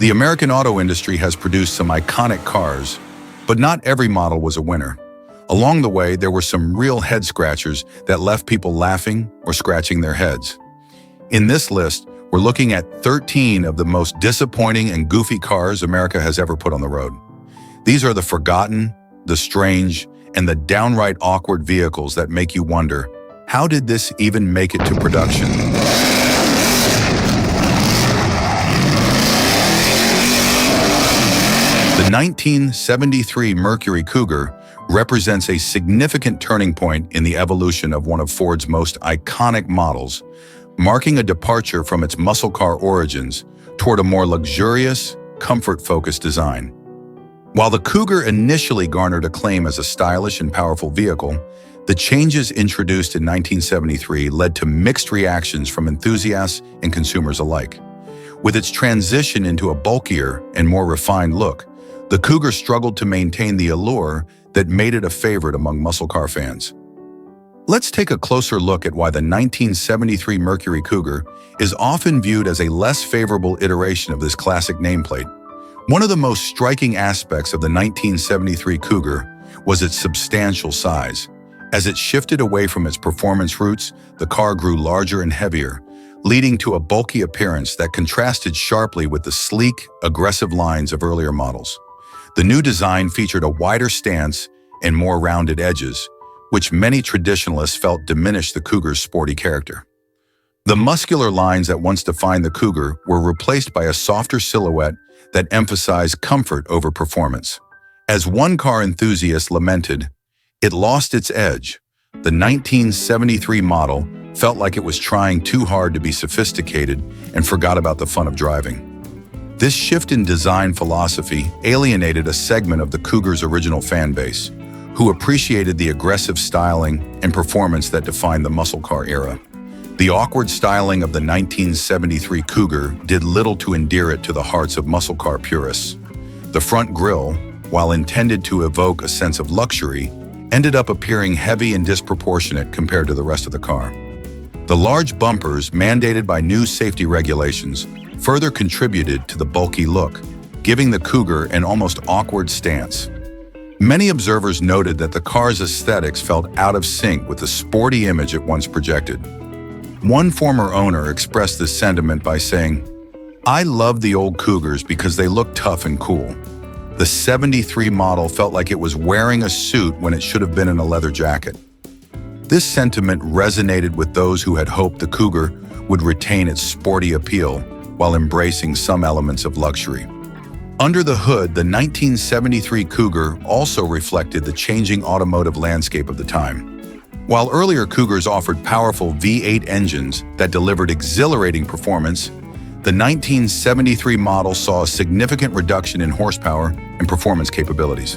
The American auto industry has produced some iconic cars, but not every model was a winner. Along the way, there were some real head-scratchers that left people laughing or scratching their heads. In this list, we're looking at 13 of the most disappointing and goofy cars America has ever put on the road. These are the forgotten, the strange, and the downright awkward vehicles that make you wonder, how did this even make it to production? The 1973 Mercury Cougar represents a significant turning point in the evolution of one of Ford's most iconic models, marking a departure from its muscle car origins toward a more luxurious, comfort-focused design. While the Cougar initially garnered acclaim as a stylish and powerful vehicle, the changes introduced in 1973 led to mixed reactions from enthusiasts and consumers alike. With its transition into a bulkier and more refined look, the Cougar struggled to maintain the allure that made it a favorite among muscle car fans. Let's take a closer look at why the 1973 Mercury Cougar is often viewed as a less favorable iteration of this classic nameplate. One of the most striking aspects of the 1973 Cougar was its substantial size. As it shifted away from its performance roots, the car grew larger and heavier, leading to a bulky appearance that contrasted sharply with the sleek, aggressive lines of earlier models. The new design featured a wider stance and more rounded edges, which many traditionalists felt diminished the Cougar's sporty character. The muscular lines that once defined the Cougar were replaced by a softer silhouette that emphasized comfort over performance. As one car enthusiast lamented, it lost its edge. The 1973 model felt like it was trying too hard to be sophisticated and forgot about the fun of driving. This shift in design philosophy alienated a segment of the Cougar's original fan base, who appreciated the aggressive styling and performance that defined the muscle car era. The awkward styling of the 1973 Cougar did little to endear it to the hearts of muscle car purists. The front grille, while intended to evoke a sense of luxury, ended up appearing heavy and disproportionate compared to the rest of the car. The large bumpers, mandated by new safety regulations, further contributed to the bulky look, giving the Cougar an almost awkward stance. Many observers noted that the car's aesthetics felt out of sync with the sporty image it once projected. One former owner expressed this sentiment by saying, "I love the old Cougars because they look tough and cool. The 73 model felt like it was wearing a suit when it should have been in a leather jacket." This sentiment resonated with those who had hoped the Cougar would retain its sporty appeal while embracing some elements of luxury. Under the hood, the 1973 Cougar also reflected the changing automotive landscape of the time. While earlier Cougars offered powerful V8 engines that delivered exhilarating performance, the 1973 model saw a significant reduction in horsepower and performance capabilities.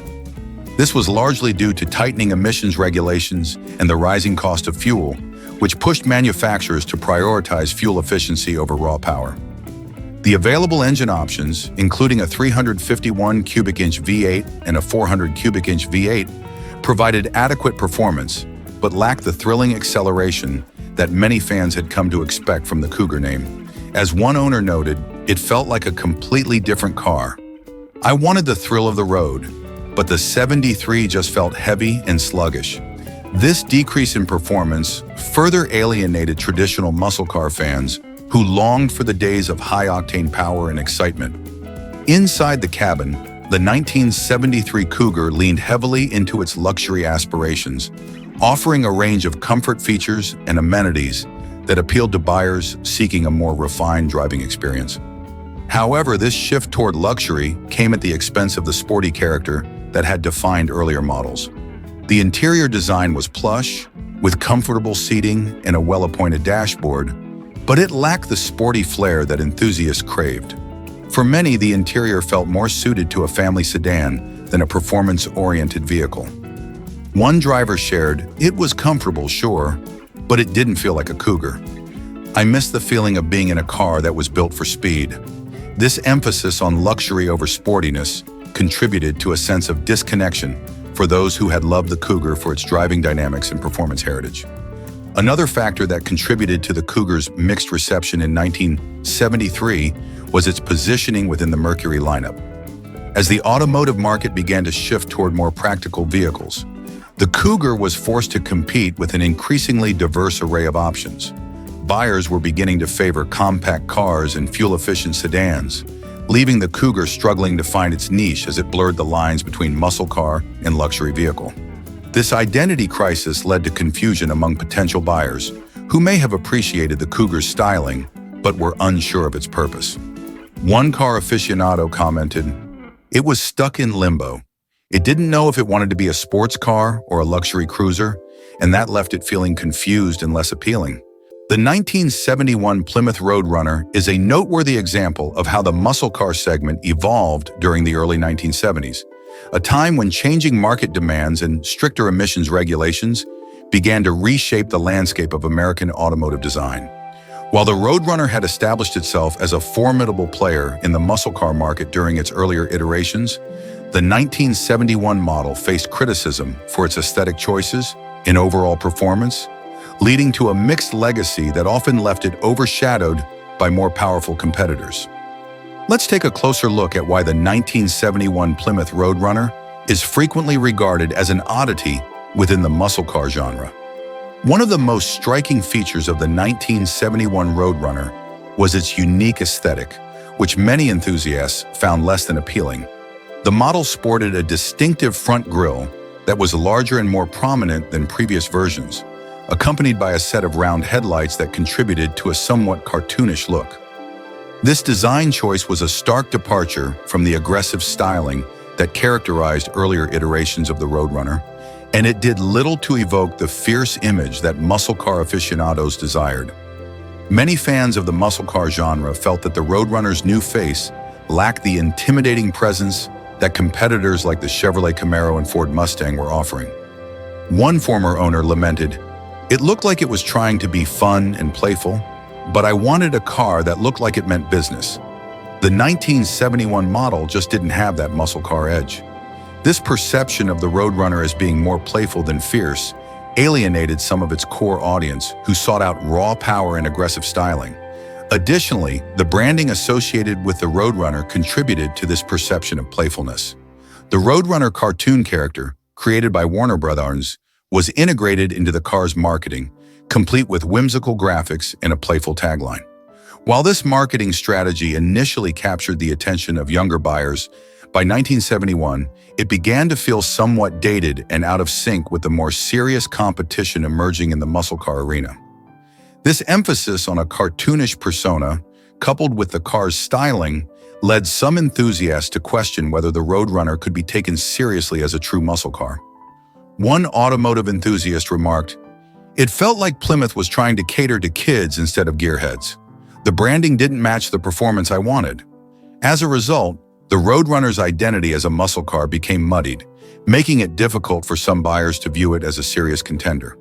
This was largely due to tightening emissions regulations and the rising cost of fuel, which pushed manufacturers to prioritize fuel efficiency over raw power. The available engine options, including a 351 cubic inch V8 and a 400 cubic inch V8, provided adequate performance, but lacked the thrilling acceleration that many fans had come to expect from the Cougar name. As one owner noted, it felt like a completely different car. "I wanted the thrill of the road, but the 73 just felt heavy and sluggish." This decrease in performance further alienated traditional muscle car fans who longed for the days of high-octane power and excitement. Inside the cabin, the 1973 Cougar leaned heavily into its luxury aspirations, offering a range of comfort features and amenities that appealed to buyers seeking a more refined driving experience. However, this shift toward luxury came at the expense of the sporty character that had defined earlier models. The interior design was plush, with comfortable seating and a well-appointed dashboard, but it lacked the sporty flair that enthusiasts craved. For many, the interior felt more suited to a family sedan than a performance-oriented vehicle. One driver shared, "It was comfortable, sure, but it didn't feel like a Cougar. I missed the feeling of being in a car that was built for speed." This emphasis on luxury over sportiness contributed to a sense of disconnection for those who had loved the Cougar for its driving dynamics and performance heritage. Another factor that contributed to the Cougar's mixed reception in 1973 was its positioning within the Mercury lineup. As the automotive market began to shift toward more practical vehicles, the Cougar was forced to compete with an increasingly diverse array of options. Buyers were beginning to favor compact cars and fuel-efficient sedans, leaving the Cougar struggling to find its niche as it blurred the lines between muscle car and luxury vehicle. This identity crisis led to confusion among potential buyers, who may have appreciated the Cougar's styling, but were unsure of its purpose. One car aficionado commented, "It was stuck in limbo. It didn't know if it wanted to be a sports car or a luxury cruiser, and that left it feeling confused and less appealing." The 1971 Plymouth Roadrunner is a noteworthy example of how the muscle car segment evolved during the early 1970s, a time when changing market demands and stricter emissions regulations began to reshape the landscape of American automotive design. While the Roadrunner had established itself as a formidable player in the muscle car market during its earlier iterations, the 1971 model faced criticism for its aesthetic choices and overall performance, leading to a mixed legacy that often left it overshadowed by more powerful competitors. Let's take a closer look at why the 1971 Plymouth Roadrunner is frequently regarded as an oddity within the muscle car genre. One of the most striking features of the 1971 Roadrunner was its unique aesthetic, which many enthusiasts found less than appealing. The model sported a distinctive front grille that was larger and more prominent than previous versions, accompanied by a set of round headlights that contributed to a somewhat cartoonish look. This design choice was a stark departure from the aggressive styling that characterized earlier iterations of the Roadrunner, and it did little to evoke the fierce image that muscle car aficionados desired. Many fans of the muscle car genre felt that the Roadrunner's new face lacked the intimidating presence that competitors like the Chevrolet Camaro and Ford Mustang were offering. One former owner lamented, "It looked like it was trying to be fun and playful, but I wanted a car that looked like it meant business." The 1971 model just didn't have that muscle car edge. This perception of the Roadrunner as being more playful than fierce alienated some of its core audience who sought out raw power and aggressive styling. Additionally, the branding associated with the Roadrunner contributed to this perception of playfulness. The Roadrunner cartoon character, created by Warner Brothers, was integrated into the car's marketing, complete with whimsical graphics and a playful tagline. While this marketing strategy initially captured the attention of younger buyers, by 1971, it began to feel somewhat dated and out of sync with the more serious competition emerging in the muscle car arena. This emphasis on a cartoonish persona, coupled with the car's styling, led some enthusiasts to question whether the Roadrunner could be taken seriously as a true muscle car. One automotive enthusiast remarked, "It felt like Plymouth was trying to cater to kids instead of gearheads. The branding didn't match the performance I wanted." As a result, the Roadrunner's identity as a muscle car became muddied, making it difficult for some buyers to view it as a serious contender.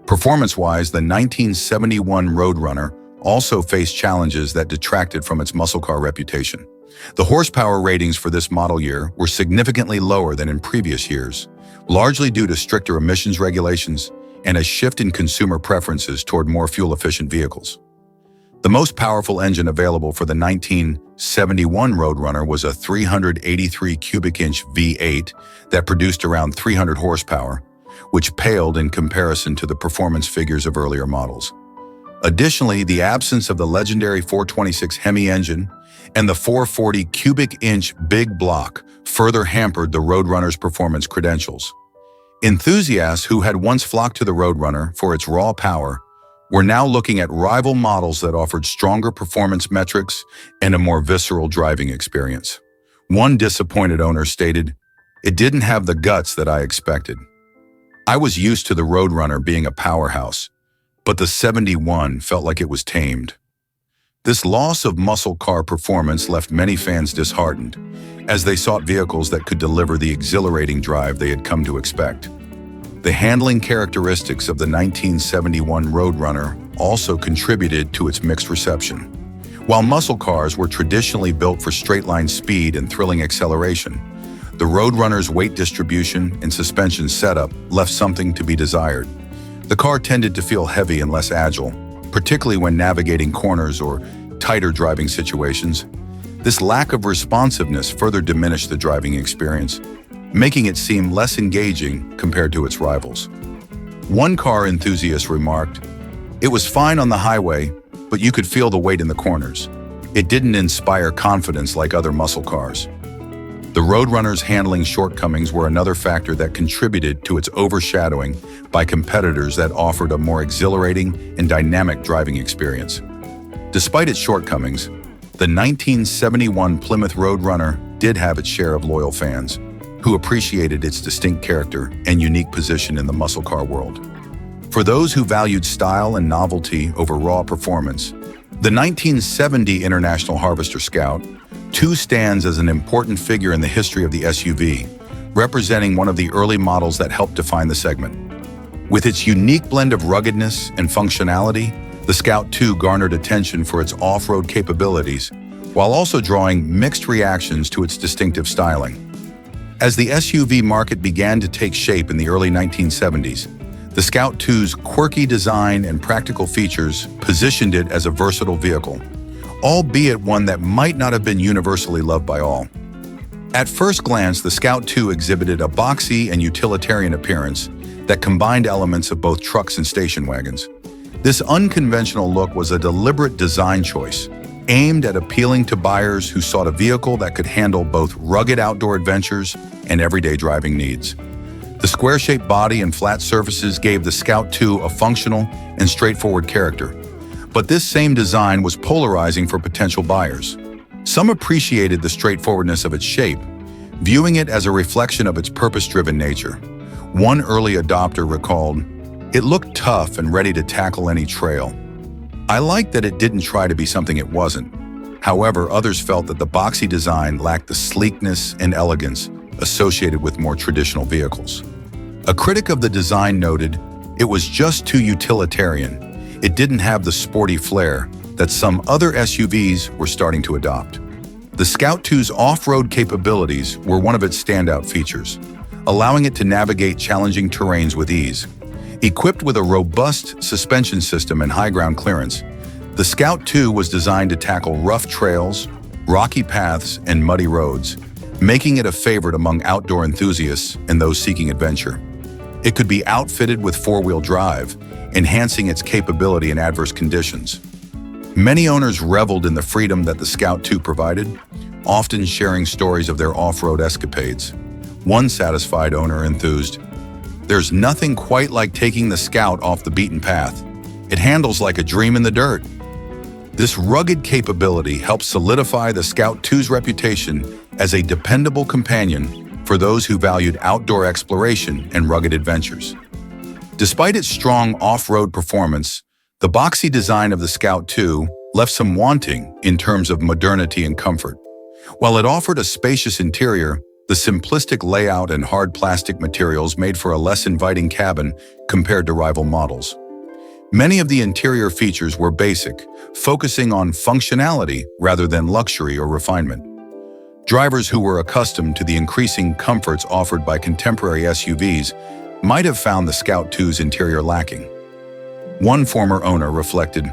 Performance-wise, the 1971 Roadrunner also faced challenges that detracted from its muscle car reputation. The horsepower ratings for this model year were significantly lower than in previous years, largely due to stricter emissions regulations and a shift in consumer preferences toward more fuel-efficient vehicles. The most powerful engine available for the 1971 Roadrunner was a 383 cubic inch V8 that produced around 300 horsepower, which paled in comparison to the performance figures of earlier models. Additionally, the absence of the legendary 426 Hemi engine and the 440 cubic inch big block further hampered the Roadrunner's performance credentials. Enthusiasts who had once flocked to the Roadrunner for its raw power were now looking at rival models that offered stronger performance metrics and a more visceral driving experience. One disappointed owner stated, "It didn't have the guts that I expected. I was used to the Roadrunner being a powerhouse, but the 71 felt like it was tamed." This loss of muscle car performance left many fans disheartened, as they sought vehicles that could deliver the exhilarating drive they had come to expect. The handling characteristics of the 1971 Roadrunner also contributed to its mixed reception. While muscle cars were traditionally built for straight-line speed and thrilling acceleration, the Roadrunner's weight distribution and suspension setup left something to be desired. The car tended to feel heavy and less agile, particularly when navigating corners or tighter driving situations. This lack of responsiveness further diminished the driving experience, making it seem less engaging compared to its rivals. One car enthusiast remarked, "It was fine on the highway, but you could feel the weight in the corners. It didn't inspire confidence like other muscle cars." The Roadrunner's handling shortcomings were another factor that contributed to its overshadowing by competitors that offered a more exhilarating and dynamic driving experience. Despite its shortcomings, the 1971 Plymouth Roadrunner did have its share of loyal fans, who appreciated its distinct character and unique position in the muscle car world. For those who valued style and novelty over raw performance, the 1970 International Harvester Scout II stands as an important figure in the history of the SUV, representing one of the early models that helped define the segment. With its unique blend of ruggedness and functionality, the Scout II garnered attention for its off-road capabilities, while also drawing mixed reactions to its distinctive styling. As the SUV market began to take shape in the early 1970s, the Scout II's quirky design and practical features positioned it as a versatile vehicle, albeit one that might not have been universally loved by all. At first glance, the Scout II exhibited a boxy and utilitarian appearance that combined elements of both trucks and station wagons. This unconventional look was a deliberate design choice, aimed at appealing to buyers who sought a vehicle that could handle both rugged outdoor adventures and everyday driving needs. The square-shaped body and flat surfaces gave the Scout II a functional and straightforward character, but this same design was polarizing for potential buyers. Some appreciated the straightforwardness of its shape, viewing it as a reflection of its purpose-driven nature. One early adopter recalled, "It looked tough and ready to tackle any trail. I liked that it didn't try to be something it wasn't." However, others felt that the boxy design lacked the sleekness and elegance associated with more traditional vehicles. A critic of the design noted, "It was just too utilitarian. It didn't have the sporty flair that some other SUVs were starting to adopt." The Scout II's off-road capabilities were one of its standout features, allowing it to navigate challenging terrains with ease. Equipped with a robust suspension system and high ground clearance, the Scout II was designed to tackle rough trails, rocky paths, and muddy roads, making it a favorite among outdoor enthusiasts and those seeking adventure. It could be outfitted with four-wheel drive, enhancing its capability in adverse conditions. Many owners reveled in the freedom that the Scout II provided, often sharing stories of their off-road escapades. One satisfied owner enthused, "There's nothing quite like taking the Scout off the beaten path. It handles like a dream in the dirt." This rugged capability helped solidify the Scout II's reputation as a dependable companion for those who valued outdoor exploration and rugged adventures. Despite its strong off-road performance, the boxy design of the Scout II left some wanting in terms of modernity and comfort. While it offered a spacious interior, the simplistic layout and hard plastic materials made for a less inviting cabin compared to rival models. Many of the interior features were basic, focusing on functionality rather than luxury or refinement. Drivers who were accustomed to the increasing comforts offered by contemporary SUVs might have found the Scout II's interior lacking. One former owner reflected,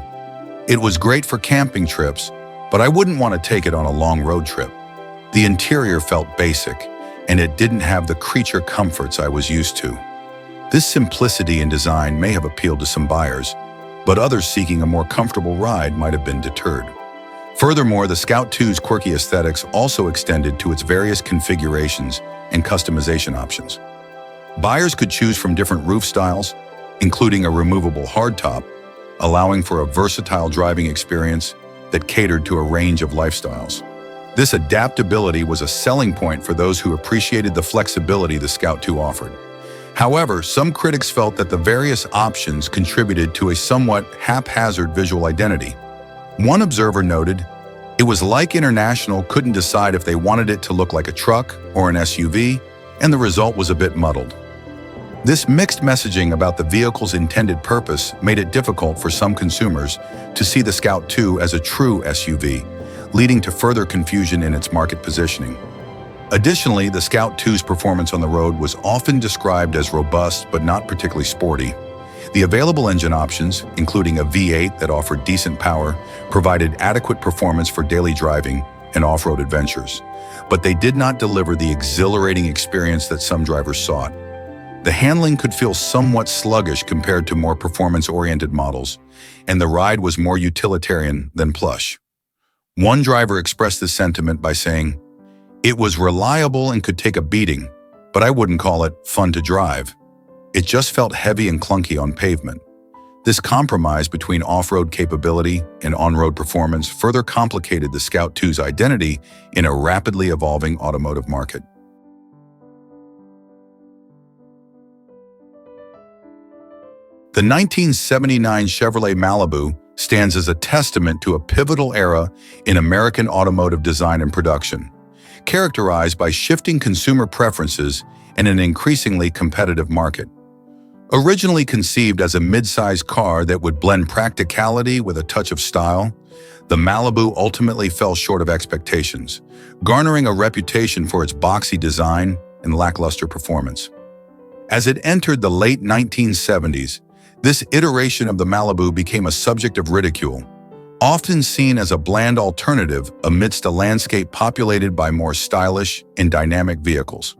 "It was great for camping trips, but I wouldn't want to take it on a long road trip. The interior felt basic, and it didn't have the creature comforts I was used to." This simplicity in design may have appealed to some buyers, but others seeking a more comfortable ride might have been deterred. Furthermore, the Scout II's quirky aesthetics also extended to its various configurations and customization options. Buyers could choose from different roof styles, including a removable hardtop, allowing for a versatile driving experience that catered to a range of lifestyles. This adaptability was a selling point for those who appreciated the flexibility the Scout II offered. However, some critics felt that the various options contributed to a somewhat haphazard visual identity. One observer noted, "It was like International couldn't decide if they wanted it to look like a truck or an SUV, and the result was a bit muddled." This mixed messaging about the vehicle's intended purpose made it difficult for some consumers to see the Scout II as a true SUV, leading to further confusion in its market positioning. Additionally, the Scout II's performance on the road was often described as robust but not particularly sporty. The available engine options, including a V8 that offered decent power, provided adequate performance for daily driving, and off-road adventures, but they did not deliver the exhilarating experience that some drivers sought. The handling could feel somewhat sluggish compared to more performance-oriented models, and the ride was more utilitarian than plush. One driver expressed this sentiment by saying, "It was reliable and could take a beating, but I wouldn't call it fun to drive. It just felt heavy and clunky on pavement." This compromise between off-road capability and on-road performance further complicated the Scout II's identity in a rapidly evolving automotive market. The 1979 Chevrolet Malibu stands as a testament to a pivotal era in American automotive design and production, characterized by shifting consumer preferences and an increasingly competitive market. Originally conceived as a mid-size car that would blend practicality with a touch of style, the Malibu ultimately fell short of expectations, garnering a reputation for its boxy design and lackluster performance. As it entered the late 1970s, this iteration of the Malibu became a subject of ridicule, often seen as a bland alternative amidst a landscape populated by more stylish and dynamic vehicles.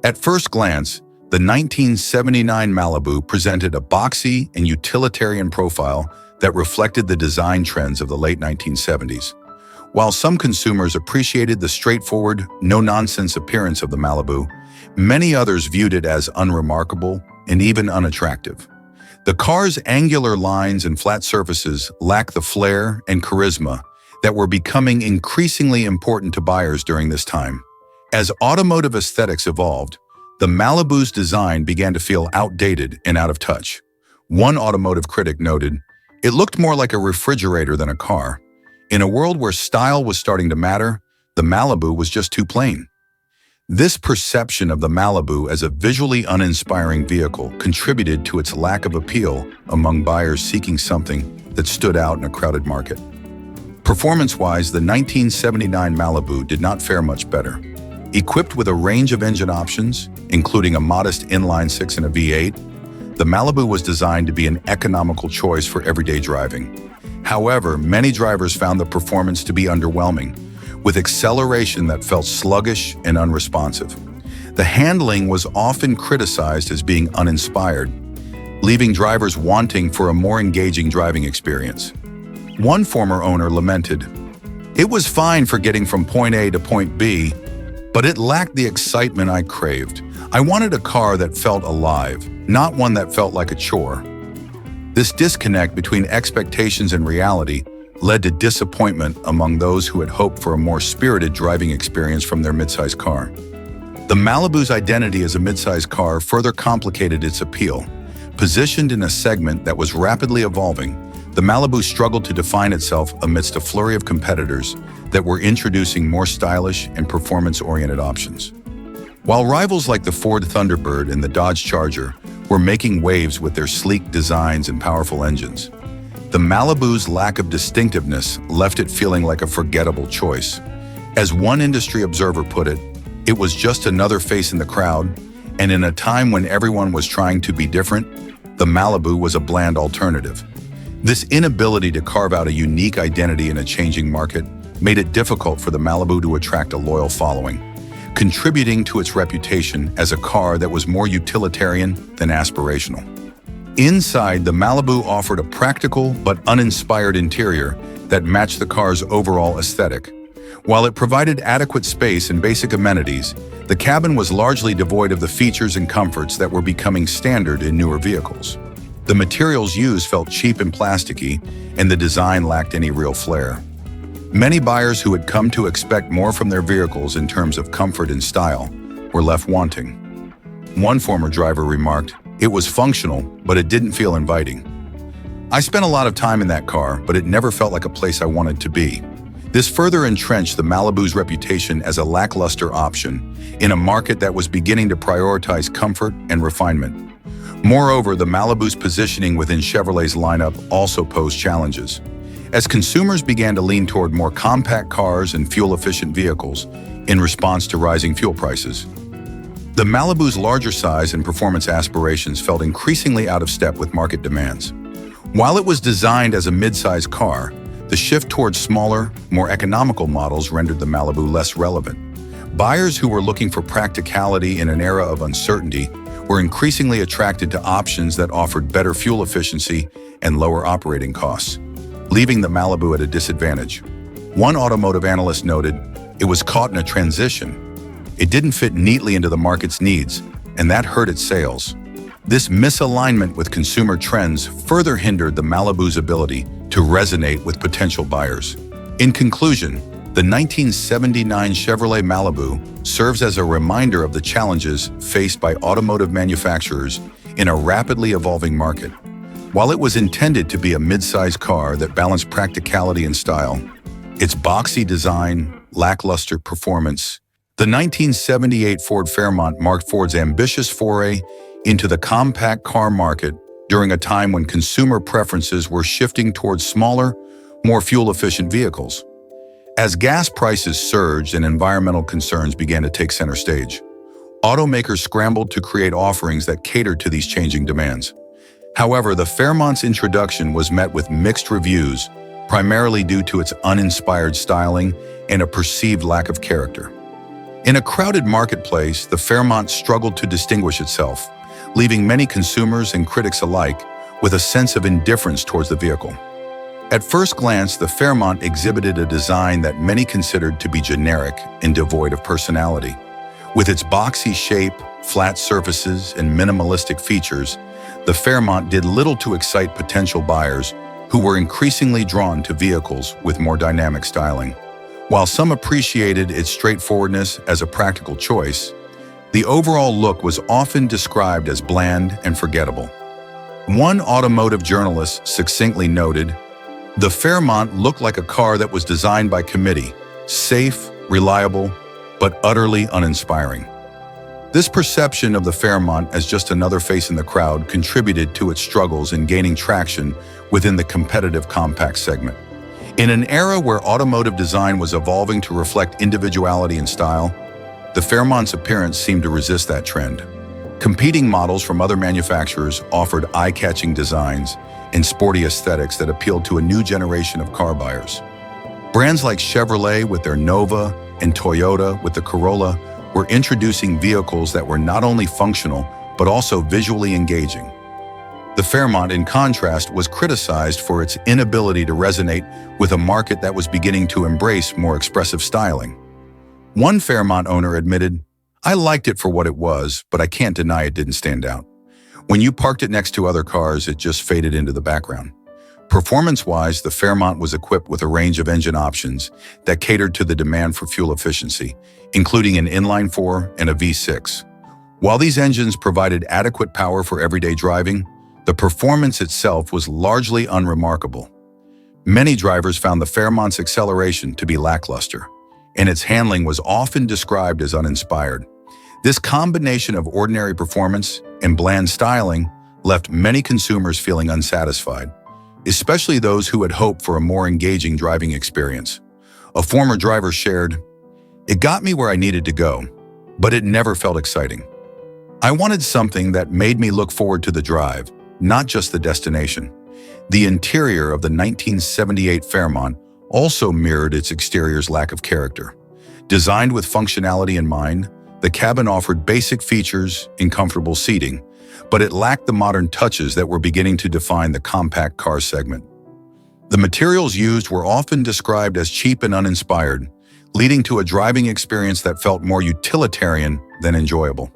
At first glance, the 1979 Malibu presented a boxy and utilitarian profile that reflected the design trends of the late 1970s. While some consumers appreciated the straightforward, no-nonsense appearance of the Malibu, many others viewed it as unremarkable and even unattractive. The car's angular lines and flat surfaces lacked the flair and charisma that were becoming increasingly important to buyers during this time. As automotive aesthetics evolved, the Malibu's design began to feel outdated and out of touch. One automotive critic noted, "It looked more like a refrigerator than a car. In a world where style was starting to matter, the Malibu was just too plain." This perception of the Malibu as a visually uninspiring vehicle contributed to its lack of appeal among buyers seeking something that stood out in a crowded market. Performance-wise, the 1979 Malibu did not fare much better. Equipped with a range of engine options, including a modest inline-six and a V8, the Malibu was designed to be an economical choice for everyday driving. However, many drivers found the performance to be underwhelming, with acceleration that felt sluggish and unresponsive. The handling was often criticized as being uninspired, leaving drivers wanting for a more engaging driving experience. One former owner lamented, "It was fine for getting from point A to point B, but it lacked the excitement I craved. I wanted a car that felt alive, not one that felt like a chore." This disconnect between expectations and reality led to disappointment among those who had hoped for a more spirited driving experience from their midsize car. The Malibu's identity as a midsize car further complicated its appeal. Positioned in a segment that was rapidly evolving, the Malibu struggled to define itself amidst a flurry of competitors that were introducing more stylish and performance-oriented options. While rivals like the Ford Thunderbird and the Dodge Charger were making waves with their sleek designs and powerful engines, the Malibu's lack of distinctiveness left it feeling like a forgettable choice. As one industry observer put it, it was just another face in the crowd, and in a time when everyone was trying to be different, the Malibu was a bland alternative. This inability to carve out a unique identity in a changing market made it difficult for the Malibu to attract a loyal following, contributing to its reputation as a car that was more utilitarian than aspirational. Inside, the Malibu offered a practical but uninspired interior that matched the car's overall aesthetic. While it provided adequate space and basic amenities, the cabin was largely devoid of the features and comforts that were becoming standard in newer vehicles. The materials used felt cheap and plasticky, and the design lacked any real flair. Many buyers who had come to expect more from their vehicles in terms of comfort and style were left wanting. One former driver remarked, "It was functional, but it didn't feel inviting. I spent a lot of time in that car, but it never felt like a place I wanted to be." This further entrenched the Malibu's reputation as a lackluster option in a market that was beginning to prioritize comfort and refinement. Moreover, the Malibu's positioning within Chevrolet's lineup also posed challenges. As consumers began to lean toward more compact cars and fuel-efficient vehicles in response to rising fuel prices, the Malibu's larger size and performance aspirations felt increasingly out of step with market demands. While it was designed as a mid-size car, The shift towards smaller, more economical models rendered the Malibu less relevant. Buyers who were looking for practicality in an era of uncertainty were increasingly attracted to options that offered better fuel efficiency and lower operating costs, leaving the Malibu at a disadvantage. One automotive analyst noted, "It was caught in a transition. It didn't fit neatly into the market's needs, and that hurt its sales." This misalignment with consumer trends further hindered the Malibu's ability to resonate with potential buyers. In conclusion, the 1979 Chevrolet Malibu serves as a reminder of the challenges faced by automotive manufacturers in a rapidly evolving market. While it was intended to be a mid-size car that balanced practicality and style, its boxy design, lackluster performance, the 1978 Ford Fairmont marked Ford's ambitious foray into the compact car market during a time when consumer preferences were shifting towards smaller, more fuel-efficient vehicles. As gas prices surged and environmental concerns began to take center stage, automakers scrambled to create offerings that catered to these changing demands. However, the Fairmont's introduction was met with mixed reviews, primarily due to its uninspired styling and a perceived lack of character. In a crowded marketplace, the Fairmont struggled to distinguish itself, leaving many consumers and critics alike with a sense of indifference towards the vehicle. At first glance, the Fairmont exhibited a design that many considered to be generic and devoid of personality. With its boxy shape, flat surfaces, and minimalistic features, the Fairmont did little to excite potential buyers who were increasingly drawn to vehicles with more dynamic styling. While some appreciated its straightforwardness as a practical choice, the overall look was often described as bland and forgettable. One automotive journalist succinctly noted, "The Fairmont looked like a car that was designed by committee, safe, reliable, but utterly uninspiring." This perception of the Fairmont as just another face in the crowd contributed to its struggles in gaining traction within the competitive compact segment. In an era where automotive design was evolving to reflect individuality and style, the Fairmont's appearance seemed to resist that trend. Competing models from other manufacturers offered eye-catching designs and sporty aesthetics that appealed to a new generation of car buyers. Brands like Chevrolet with their Nova and Toyota with the Corolla were introducing vehicles that were not only functional, but also visually engaging. The Fairmont, in contrast, was criticized for its inability to resonate with a market that was beginning to embrace more expressive styling. One Fairmont owner admitted, "I liked it for what it was, but I can't deny it didn't stand out. When you parked it next to other cars, it just faded into the background." Performance-wise, the Fairmont was equipped with a range of engine options that catered to the demand for fuel efficiency, including an inline-4 and a V6. While these engines provided adequate power for everyday driving, the performance itself was largely unremarkable. Many drivers found the Fairmont's acceleration to be lackluster, and its handling was often described as uninspired. This combination of ordinary performance and bland styling left many consumers feeling unsatisfied, especially those who had hoped for a more engaging driving experience. A former driver shared, "It got me where I needed to go, but it never felt exciting. I wanted something that made me look forward to the drive, not just the destination." The interior of the 1978 Fairmont also mirrored its exterior's lack of character. Designed with functionality in mind, the cabin offered basic features and comfortable seating, but it lacked the modern touches that were beginning to define the compact car segment. The materials used were often described as cheap and uninspired, leading to a driving experience that felt more utilitarian than enjoyable.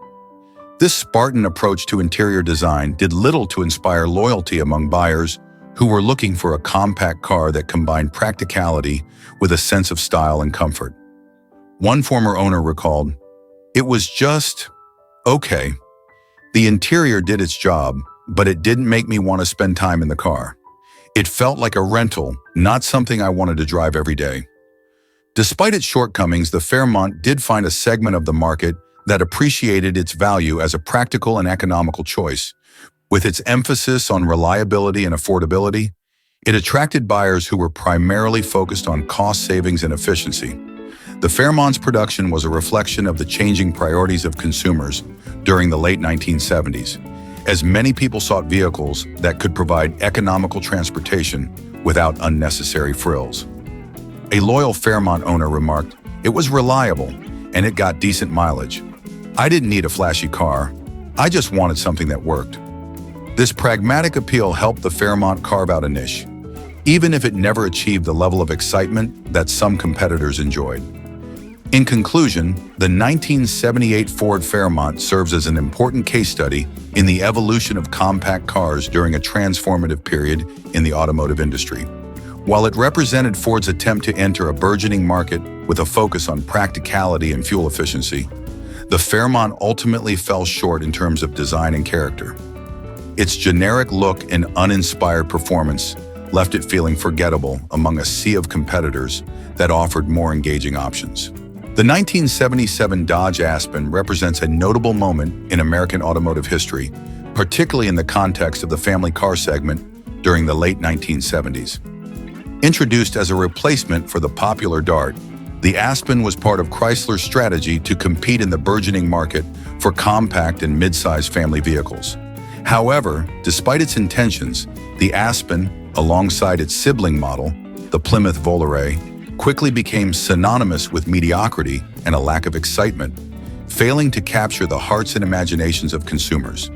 This Spartan approach to interior design did little to inspire loyalty among buyers who were looking for a compact car that combined practicality with a sense of style and comfort. One former owner recalled, "It was just okay. The interior did its job, but it didn't make me want to spend time in the car. It felt like a rental, not something I wanted to drive every day." Despite its shortcomings, the Fairmont did find a segment of the market that appreciated its value as a practical and economical choice. With its emphasis on reliability and affordability, it attracted buyers who were primarily focused on cost savings and efficiency. The Fairmont's production was a reflection of the changing priorities of consumers during the late 1970s, as many people sought vehicles that could provide economical transportation without unnecessary frills. A loyal Fairmont owner remarked, "It was reliable, and it got decent mileage. I didn't need a flashy car. I just wanted something that worked." This pragmatic appeal helped the Fairmont carve out a niche, even if it never achieved the level of excitement that some competitors enjoyed. In conclusion, the 1978 Ford Fairmont serves as an important case study in the evolution of compact cars during a transformative period in the automotive industry. While it represented Ford's attempt to enter a burgeoning market with a focus on practicality and fuel efficiency, the Fairmont ultimately fell short in terms of design and character. Its generic look and uninspired performance left it feeling forgettable among a sea of competitors that offered more engaging options. The 1977 Dodge Aspen represents a notable moment in American automotive history, particularly in the context of the family car segment during the late 1970s. Introduced as a replacement for the popular Dart, the Aspen was part of Chrysler's strategy to compete in the burgeoning market for compact and mid-size family vehicles. However, despite its intentions, the Aspen, alongside its sibling model, the Plymouth Volare, quickly became synonymous with mediocrity and a lack of excitement, failing to capture the hearts and imaginations of consumers.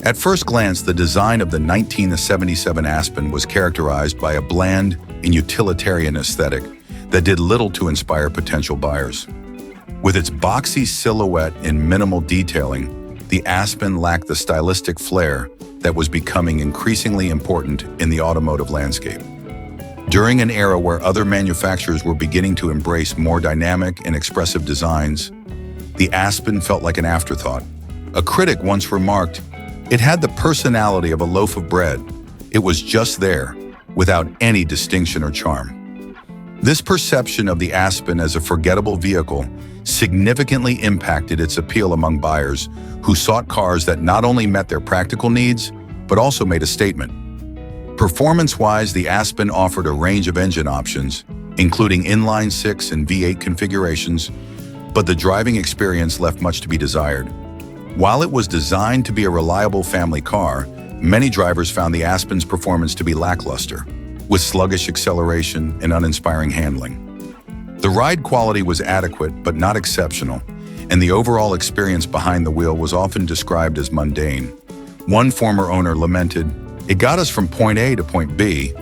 At first glance, the design of the 1977 Aspen was characterized by a bland and utilitarian aesthetic that did little to inspire potential buyers. With its boxy silhouette and minimal detailing, the Aspen lacked the stylistic flair that was becoming increasingly important in the automotive landscape. During an era where other manufacturers were beginning to embrace more dynamic and expressive designs, the Aspen felt like an afterthought. A critic once remarked, "It had the personality of a loaf of bread. It was just there, without any distinction or charm." This perception of the Aspen as a forgettable vehicle significantly impacted its appeal among buyers who sought cars that not only met their practical needs, but also made a statement. Performance-wise, the Aspen offered a range of engine options, including inline-six and V8 configurations, but the driving experience left much to be desired. While it was designed to be a reliable family car, many drivers found the Aspen's performance to be lackluster, with sluggish acceleration and uninspiring handling. The ride quality was adequate but not exceptional, and the overall experience behind the wheel was often described as mundane. One former owner lamented, "It got us from point A to point B,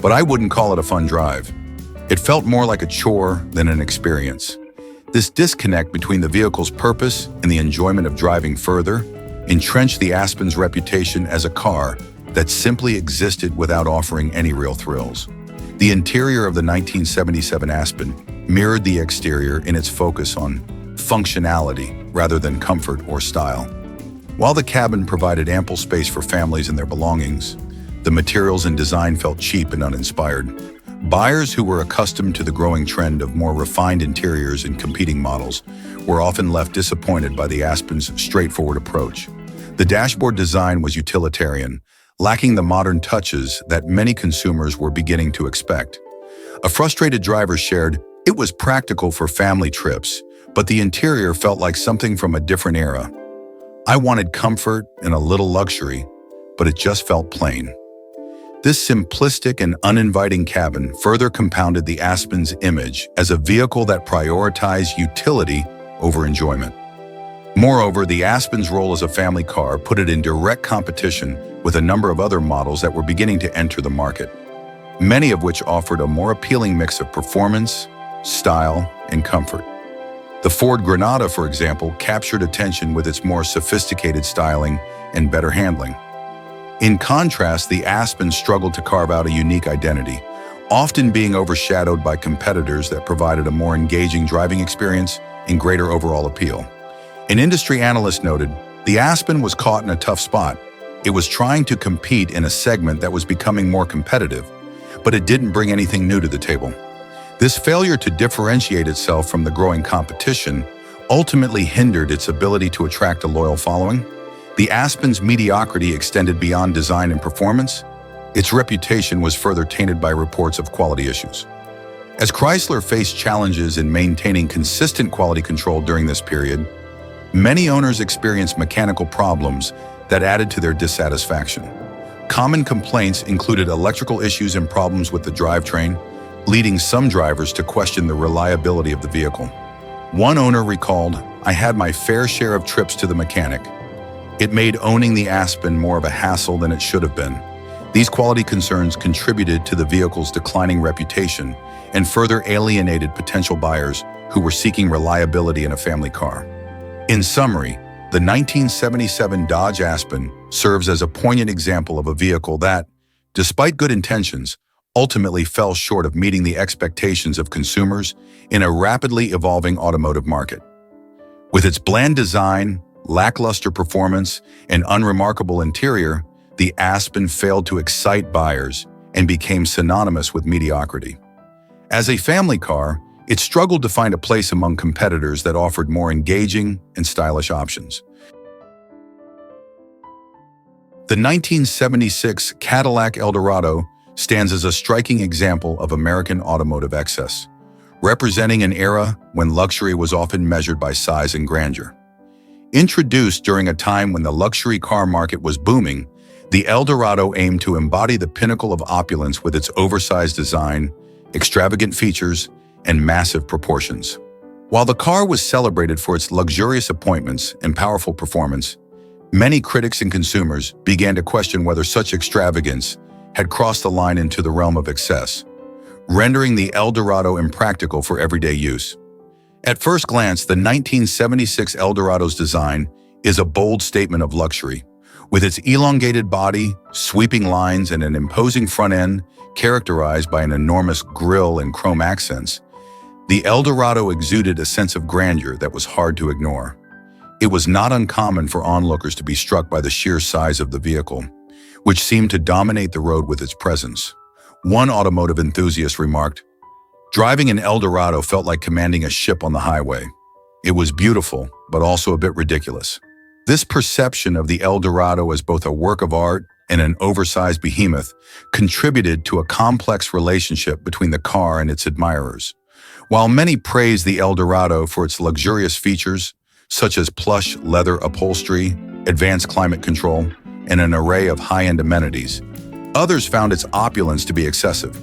but I wouldn't call it a fun drive. It felt more like a chore than an experience." This disconnect between the vehicle's purpose and the enjoyment of driving further entrenched the Aspen's reputation as a car that simply existed without offering any real thrills. The interior of the 1977 Aspen mirrored the exterior in its focus on functionality rather than comfort or style. While the cabin provided ample space for families and their belongings, the materials and design felt cheap and uninspired. Buyers who were accustomed to the growing trend of more refined interiors in competing models were often left disappointed by the Aspen's straightforward approach. The dashboard design was utilitarian, lacking the modern touches that many consumers were beginning to expect. A frustrated driver shared, "It was practical for family trips, but the interior felt like something from a different era. I wanted comfort and a little luxury, but it just felt plain." This simplistic and uninviting cabin further compounded the Aspen's image as a vehicle that prioritized utility over enjoyment. Moreover, the Aspen's role as a family car put it in direct competition with a number of other models that were beginning to enter the market, many of which offered a more appealing mix of performance, style, and comfort. The Ford Granada, for example, captured attention with its more sophisticated styling and better handling. In contrast, the Aspen struggled to carve out a unique identity, often being overshadowed by competitors that provided a more engaging driving experience and greater overall appeal. An industry analyst noted, "The Aspen was caught in a tough spot. It was trying to compete in a segment that was becoming more competitive, but it didn't bring anything new to the table." This failure to differentiate itself from the growing competition ultimately hindered its ability to attract a loyal following. The Aspen's mediocrity extended beyond design and performance. Its reputation was further tainted by reports of quality issues. As Chrysler faced challenges in maintaining consistent quality control during this period, many owners experienced mechanical problems that added to their dissatisfaction. Common complaints included electrical issues and problems with the drivetrain, leading some drivers to question the reliability of the vehicle. One owner recalled, "I had my fair share of trips to the mechanic. It made owning the Aspen more of a hassle than it should have been." These quality concerns contributed to the vehicle's declining reputation and further alienated potential buyers who were seeking reliability in a family car. In summary, the 1977 Dodge Aspen serves as a poignant example of a vehicle that, despite good intentions, ultimately fell short of meeting the expectations of consumers in a rapidly evolving automotive market. With its bland design, lackluster performance, and unremarkable interior, the Aspen failed to excite buyers and became synonymous with mediocrity. As a family car, it struggled to find a place among competitors that offered more engaging and stylish options. The 1976 Cadillac Eldorado stands as a striking example of American automotive excess, representing an era when luxury was often measured by size and grandeur. Introduced during a time when the luxury car market was booming, the Eldorado aimed to embody the pinnacle of opulence with its oversized design, extravagant features, and massive proportions. While the car was celebrated for its luxurious appointments and powerful performance, many critics and consumers began to question whether such extravagance had crossed the line into the realm of excess, rendering the Eldorado impractical for everyday use. At first glance, the 1976 Eldorado's design is a bold statement of luxury. With its elongated body, sweeping lines, and an imposing front end characterized by an enormous grille and chrome accents, the Eldorado exuded a sense of grandeur that was hard to ignore. It was not uncommon for onlookers to be struck by the sheer size of the vehicle, which seemed to dominate the road with its presence. One automotive enthusiast remarked, "Driving an Eldorado felt like commanding a ship on the highway. It was beautiful, but also a bit ridiculous." This perception of the Eldorado as both a work of art and an oversized behemoth contributed to a complex relationship between the car and its admirers. While many praised the Eldorado for its luxurious features, such as plush leather upholstery, advanced climate control, and an array of high-end amenities, others found its opulence to be excessive.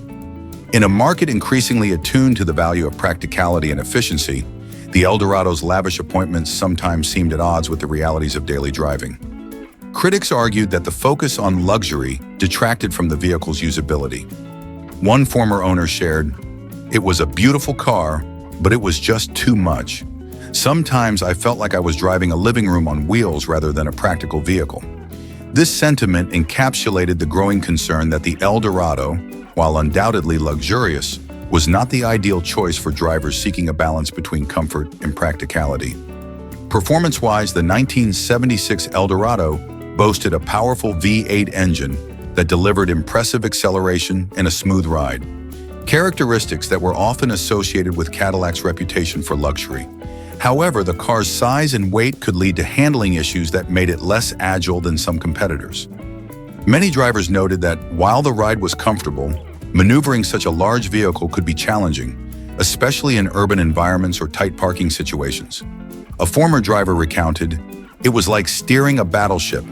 In a market increasingly attuned to the value of practicality and efficiency, the Eldorado's lavish appointments sometimes seemed at odds with the realities of daily driving. Critics argued that the focus on luxury detracted from the vehicle's usability. One former owner shared, "It was a beautiful car, but it was just too much. Sometimes I felt like I was driving a living room on wheels rather than a practical vehicle." This sentiment encapsulated the growing concern that the Eldorado, while undoubtedly luxurious, was not the ideal choice for drivers seeking a balance between comfort and practicality. Performance-wise, the 1976 Eldorado boasted a powerful V8 engine that delivered impressive acceleration and a smooth ride, characteristics that were often associated with Cadillac's reputation for luxury. However, the car's size and weight could lead to handling issues that made it less agile than some competitors. Many drivers noted that while the ride was comfortable, maneuvering such a large vehicle could be challenging, especially in urban environments or tight parking situations. A former driver recounted, "It was like steering a battleship.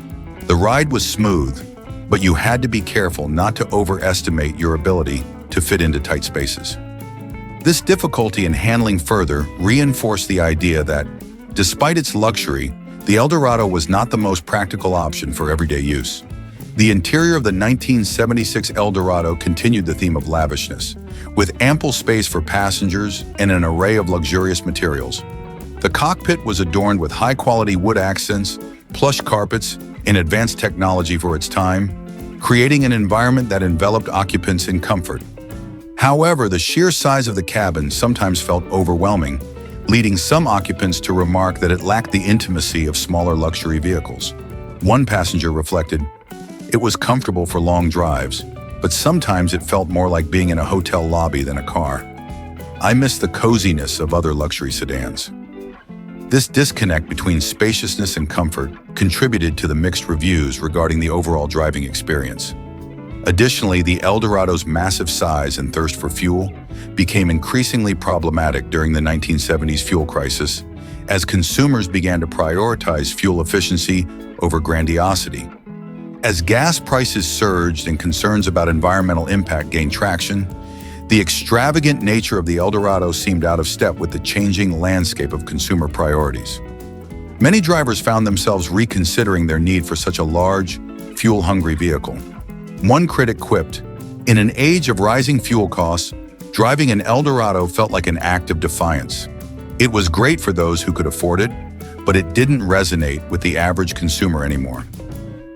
The ride was smooth, but you had to be careful not to overestimate your ability to fit into tight spaces." This difficulty in handling further reinforced the idea that, despite its luxury, the Eldorado was not the most practical option for everyday use. The interior of the 1976 Eldorado continued the theme of lavishness, with ample space for passengers and an array of luxurious materials. The cockpit was adorned with high-quality wood accents, plush carpets, and advanced technology for its time, creating an environment that enveloped occupants in comfort. However, the sheer size of the cabin sometimes felt overwhelming, leading some occupants to remark that it lacked the intimacy of smaller luxury vehicles. One passenger reflected, "It was comfortable for long drives, but sometimes it felt more like being in a hotel lobby than a car. I miss the coziness of other luxury sedans." This disconnect between spaciousness and comfort contributed to the mixed reviews regarding the overall driving experience. Additionally, the Eldorado's massive size and thirst for fuel became increasingly problematic during the 1970s fuel crisis, as consumers began to prioritize fuel efficiency over grandiosity. As gas prices surged and concerns about environmental impact gained traction, the extravagant nature of the Eldorado seemed out of step with the changing landscape of consumer priorities. Many drivers found themselves reconsidering their need for such a large, fuel-hungry vehicle. One critic quipped, "In an age of rising fuel costs, driving an Eldorado felt like an act of defiance. It was great for those who could afford it, but it didn't resonate with the average consumer anymore."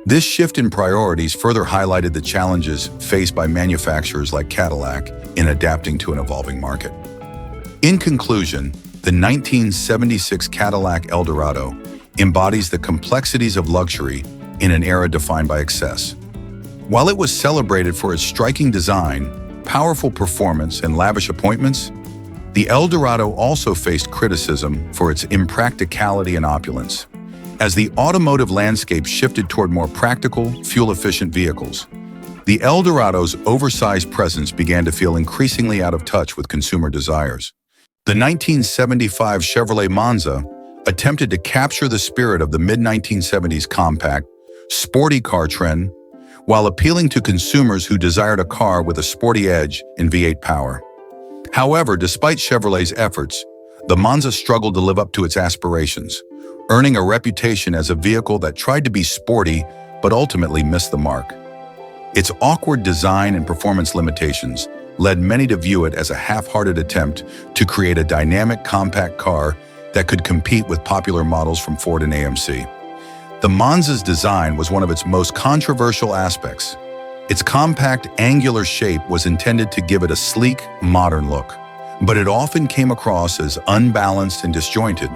This shift in priorities further highlighted the challenges faced by manufacturers like Cadillac in adapting to an evolving market. In conclusion, the 1976 Cadillac Eldorado embodies the complexities of luxury in an era defined by excess. While it was celebrated for its striking design, powerful performance, and lavish appointments, the Eldorado also faced criticism for its impracticality and opulence. As the automotive landscape shifted toward more practical, fuel-efficient vehicles, the Eldorado's oversized presence began to feel increasingly out of touch with consumer desires. The 1975 Chevrolet Monza attempted to capture the spirit of the mid-1970s compact, sporty car trend, while appealing to consumers who desired a car with a sporty edge and V8 power. However, despite Chevrolet's efforts, the Monza struggled to live up to its aspirations, earning a reputation as a vehicle that tried to be sporty but ultimately missed the mark. Its awkward design and performance limitations led many to view it as a half-hearted attempt to create a dynamic compact car that could compete with popular models from Ford and AMC. The Monza's design was one of its most controversial aspects. Its compact, angular shape was intended to give it a sleek, modern look, but it often came across as unbalanced and disjointed.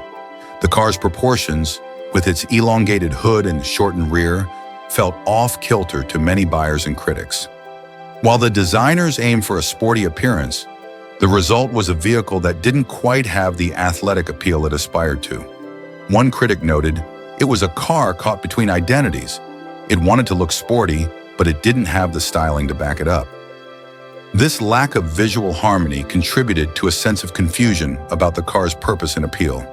The car's proportions, with its elongated hood and shortened rear, felt off-kilter to many buyers and critics. While the designers aimed for a sporty appearance, the result was a vehicle that didn't quite have the athletic appeal it aspired to. One critic noted, "It was a car caught between identities. It wanted to look sporty, but it didn't have the styling to back it up." This lack of visual harmony contributed to a sense of confusion about the car's purpose and appeal.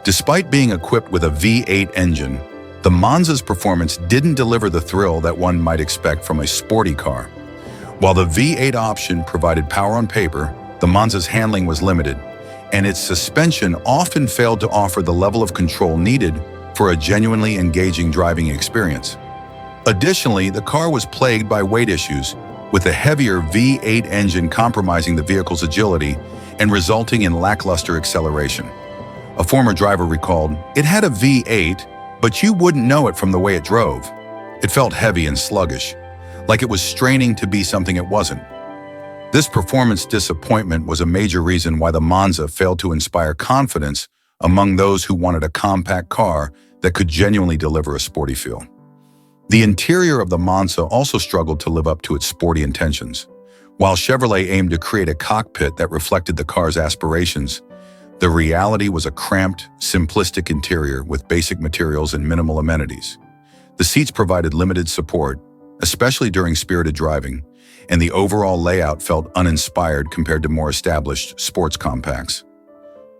Despite being equipped with a V8 engine, the Monza's performance didn't deliver the thrill that one might expect from a sporty car. While the V8 option provided power on paper, the Monza's handling was limited, and its suspension often failed to offer the level of control needed for a genuinely engaging driving experience. Additionally, the car was plagued by weight issues, with the heavier V8 engine compromising the vehicle's agility and resulting in lackluster acceleration. A former driver recalled, "It had a V8, but you wouldn't know it from the way it drove. It felt heavy and sluggish, like it was straining to be something it wasn't." This performance disappointment was a major reason why the Monza failed to inspire confidence among those who wanted a compact car that could genuinely deliver a sporty feel. The interior of the Monza also struggled to live up to its sporty intentions. While Chevrolet aimed to create a cockpit that reflected the car's aspirations, the reality was a cramped, simplistic interior with basic materials and minimal amenities. The seats provided limited support, especially during spirited driving, and the overall layout felt uninspired compared to more established sports compacts.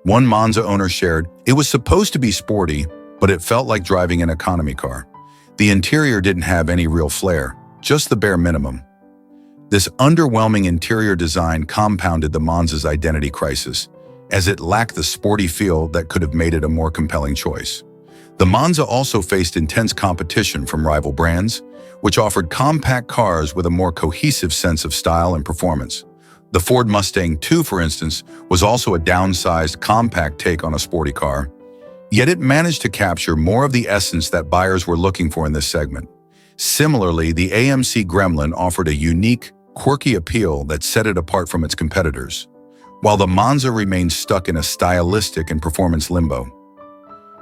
One Monza owner shared, "It was supposed to be sporty, but it felt like driving an economy car. The interior didn't have any real flair, just the bare minimum." This underwhelming interior design compounded the Monza's identity crisis, as it lacked the sporty feel that could have made it a more compelling choice. The Monza also faced intense competition from rival brands, which offered compact cars with a more cohesive sense of style and performance. The Ford Mustang II, for instance, was also a downsized, compact take on a sporty car, yet it managed to capture more of the essence that buyers were looking for in this segment. Similarly, the AMC Gremlin offered a unique, quirky appeal that set it apart from its competitors, while the Monza remained stuck in a stylistic and performance limbo.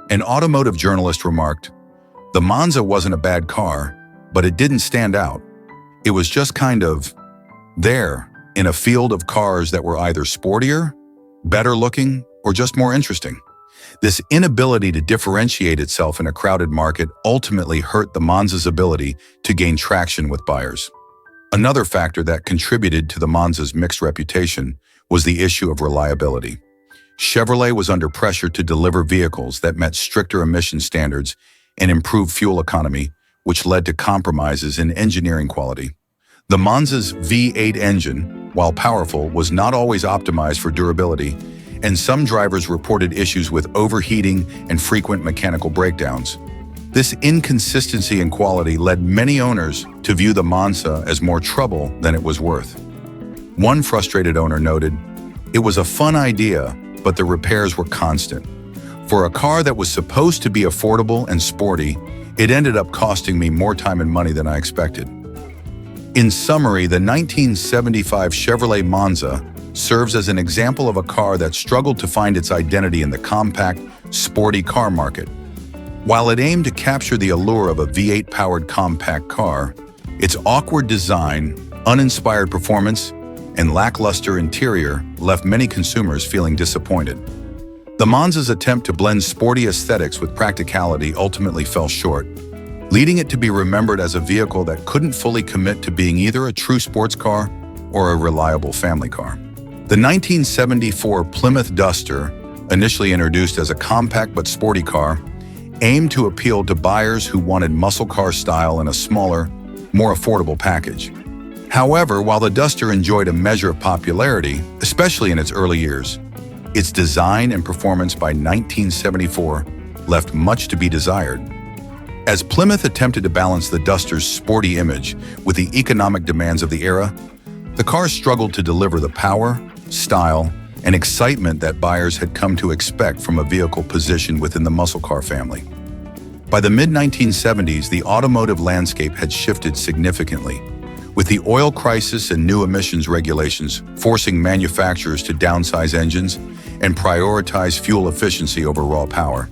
An automotive journalist remarked, "The Monza wasn't a bad car, but it didn't stand out. It was just kind of there in a field of cars that were either sportier, better looking, or just more interesting." This inability to differentiate itself in a crowded market ultimately hurt the Monza's ability to gain traction with buyers. Another factor that contributed to the Monza's mixed reputation was the issue of reliability. Chevrolet was under pressure to deliver vehicles that met stricter emission standards and improved fuel economy, which led to compromises in engineering quality. The Monza's V8 engine, while powerful, was not always optimized for durability, and some drivers reported issues with overheating and frequent mechanical breakdowns. This inconsistency in quality led many owners to view the Monza as more trouble than it was worth. One frustrated owner noted, "It was a fun idea, but the repairs were constant. For a car that was supposed to be affordable and sporty, it ended up costing me more time and money than I expected." In summary, the 1975 Chevrolet Monza serves as an example of a car that struggled to find its identity in the compact, sporty car market. While it aimed to capture the allure of a V8-powered compact car, its awkward design, uninspired performance, and lackluster interior left many consumers feeling disappointed. The Monza's attempt to blend sporty aesthetics with practicality ultimately fell short, leading it to be remembered as a vehicle that couldn't fully commit to being either a true sports car or a reliable family car. The 1974 Plymouth Duster, initially introduced as a compact but sporty car, aimed to appeal to buyers who wanted muscle car style in a smaller, more affordable package. However, while the Duster enjoyed a measure of popularity, especially in its early years, its design and performance by 1974 left much to be desired. As Plymouth attempted to balance the Duster's sporty image with the economic demands of the era, the car struggled to deliver the power, style, and excitement that buyers had come to expect from a vehicle positioned within the muscle car family. By the mid-1970s, the automotive landscape had shifted significantly, with the oil crisis and new emissions regulations forcing manufacturers to downsize engines and prioritize fuel efficiency over raw power.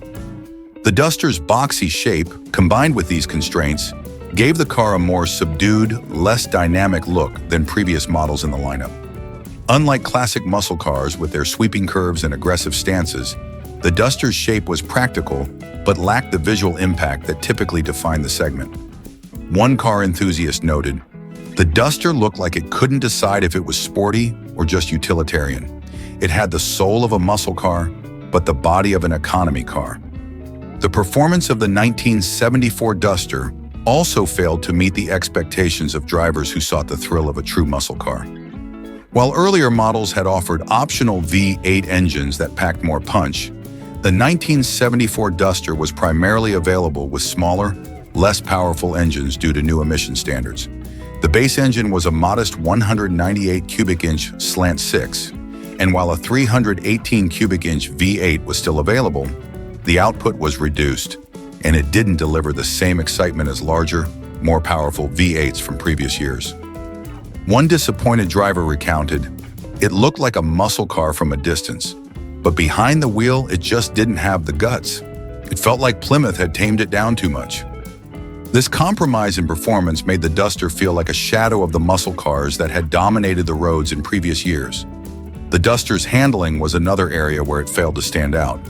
The Duster's boxy shape, combined with these constraints, gave the car a more subdued, less dynamic look than previous models in the lineup. Unlike classic muscle cars with their sweeping curves and aggressive stances, the Duster's shape was practical but lacked the visual impact that typically defined the segment. One car enthusiast noted, "The Duster looked like it couldn't decide if it was sporty or just utilitarian. It had the soul of a muscle car, but the body of an economy car." The performance of the 1974 Duster also failed to meet the expectations of drivers who sought the thrill of a true muscle car. While earlier models had offered optional V8 engines that packed more punch, the 1974 Duster was primarily available with smaller, less powerful engines due to new emission standards. The base engine was a modest 198 cubic inch slant 6, and while a 318 cubic inch V8 was still available, the output was reduced, and it didn't deliver the same excitement as larger, more powerful V8s from previous years. One disappointed driver recounted, "It looked like a muscle car from a distance, but behind the wheel it just didn't have the guts. It felt like Plymouth had tamed it down too much." This compromise in performance made the Duster feel like a shadow of the muscle cars that had dominated the roads in previous years. The Duster's handling was another area where it failed to stand out.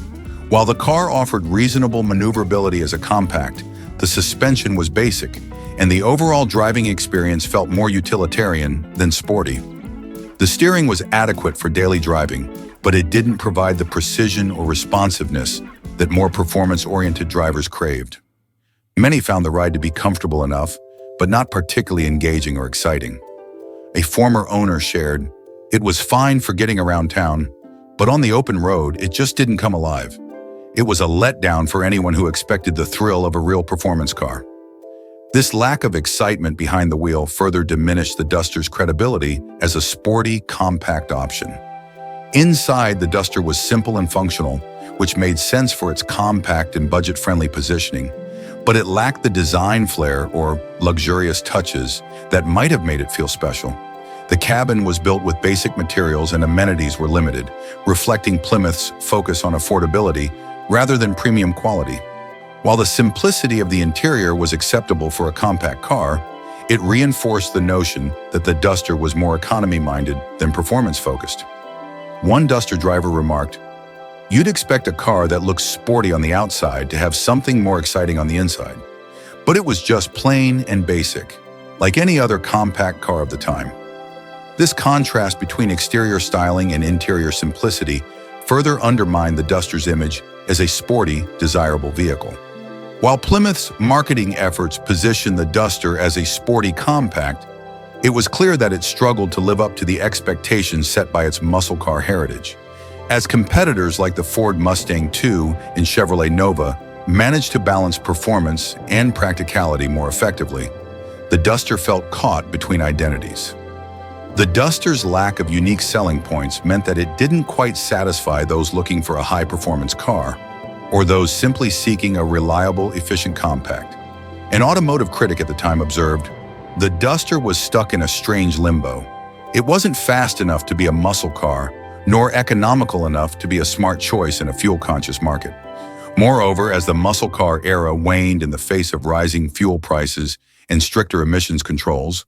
While the car offered reasonable maneuverability as a compact, the suspension was basic, and the overall driving experience felt more utilitarian than sporty. The steering was adequate for daily driving, but it didn't provide the precision or responsiveness that more performance-oriented drivers craved. Many found the ride to be comfortable enough, but not particularly engaging or exciting. A former owner shared, "It was fine for getting around town, but on the open road, it just didn't come alive. It was a letdown for anyone who expected the thrill of a real performance car." This lack of excitement behind the wheel further diminished the Duster's credibility as a sporty, compact option. Inside, the Duster was simple and functional, which made sense for its compact and budget-friendly positioning, but it lacked the design flair or luxurious touches that might have made it feel special. The cabin was built with basic materials and amenities were limited, reflecting Plymouth's focus on affordability rather than premium quality. While the simplicity of the interior was acceptable for a compact car, it reinforced the notion that the Duster was more economy-minded than performance-focused. One Duster driver remarked, "You'd expect a car that looks sporty on the outside to have something more exciting on the inside, but it was just plain and basic, like any other compact car of the time." This contrast between exterior styling and interior simplicity further undermined the Duster's image as a sporty, desirable vehicle. While Plymouth's marketing efforts positioned the Duster as a sporty compact, it was clear that it struggled to live up to the expectations set by its muscle car heritage. As competitors like the Ford Mustang II and Chevrolet Nova managed to balance performance and practicality more effectively, the Duster felt caught between identities. The Duster's lack of unique selling points meant that it didn't quite satisfy those looking for a high-performance car, or those simply seeking a reliable, efficient compact. An automotive critic at the time observed, "The Duster was stuck in a strange limbo. It wasn't fast enough to be a muscle car, nor economical enough to be a smart choice in a fuel-conscious market." Moreover, as the muscle car era waned in the face of rising fuel prices and stricter emissions controls,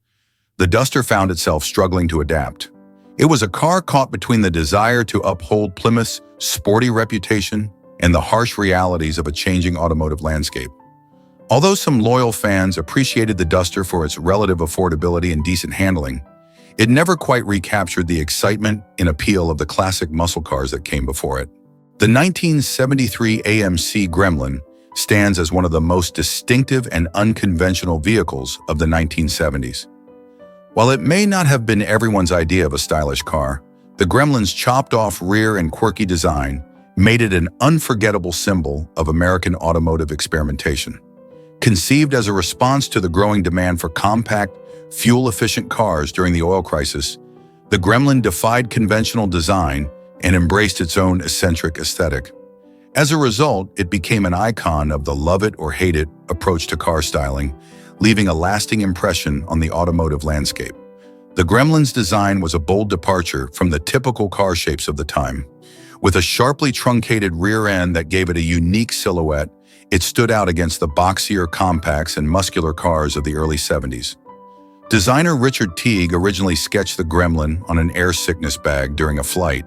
the Duster found itself struggling to adapt. It was a car caught between the desire to uphold Plymouth's sporty reputation and the harsh realities of a changing automotive landscape. Although some loyal fans appreciated the Duster for its relative affordability and decent handling, it never quite recaptured the excitement and appeal of the classic muscle cars that came before it. The 1973 AMC Gremlin stands as one of the most distinctive and unconventional vehicles of the 1970s. While it may not have been everyone's idea of a stylish car, the Gremlin's chopped-off rear and quirky design made it an unforgettable symbol of American automotive experimentation. Conceived as a response to the growing demand for compact, fuel-efficient cars during the oil crisis, the Gremlin defied conventional design and embraced its own eccentric aesthetic. As a result, it became an icon of the love-it-or-hate-it approach to car styling, leaving a lasting impression on the automotive landscape. The Gremlin's design was a bold departure from the typical car shapes of the time. With a sharply truncated rear end that gave it a unique silhouette, it stood out against the boxier compacts and muscular cars of the early 70s. Designer Richard Teague originally sketched the Gremlin on an air sickness bag during a flight,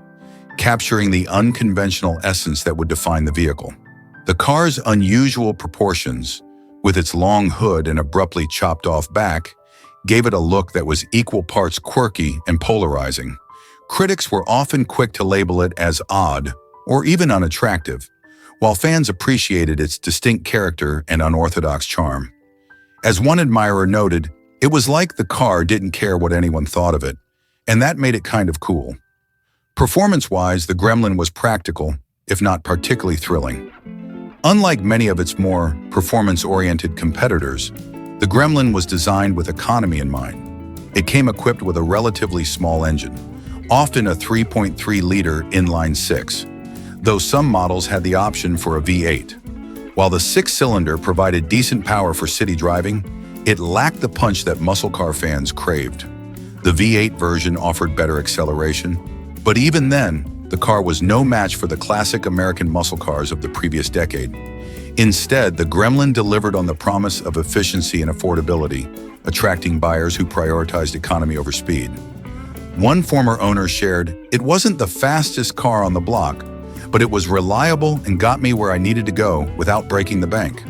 capturing the unconventional essence that would define the vehicle. The car's unusual proportions, with its long hood and abruptly chopped-off back, gave it a look that was equal parts quirky and polarizing. Critics were often quick to label it as odd or even unattractive, while fans appreciated its distinct character and unorthodox charm. As one admirer noted, it was like the car didn't care what anyone thought of it, and that made it kind of cool. Performance-wise, the Gremlin was practical, if not particularly thrilling. Unlike many of its more performance-oriented competitors, the Gremlin was designed with economy in mind. It came equipped with a relatively small engine, often a 3.3-liter inline-six, though some models had the option for a V8. While the six-cylinder provided decent power for city driving, it lacked the punch that muscle car fans craved. The V8 version offered better acceleration, but even then, the car was no match for the classic American muscle cars of the previous decade. Instead, the Gremlin delivered on the promise of efficiency and affordability, attracting buyers who prioritized economy over speed. One former owner shared, "It wasn't the fastest car on the block, but it was reliable and got me where I needed to go without breaking the bank."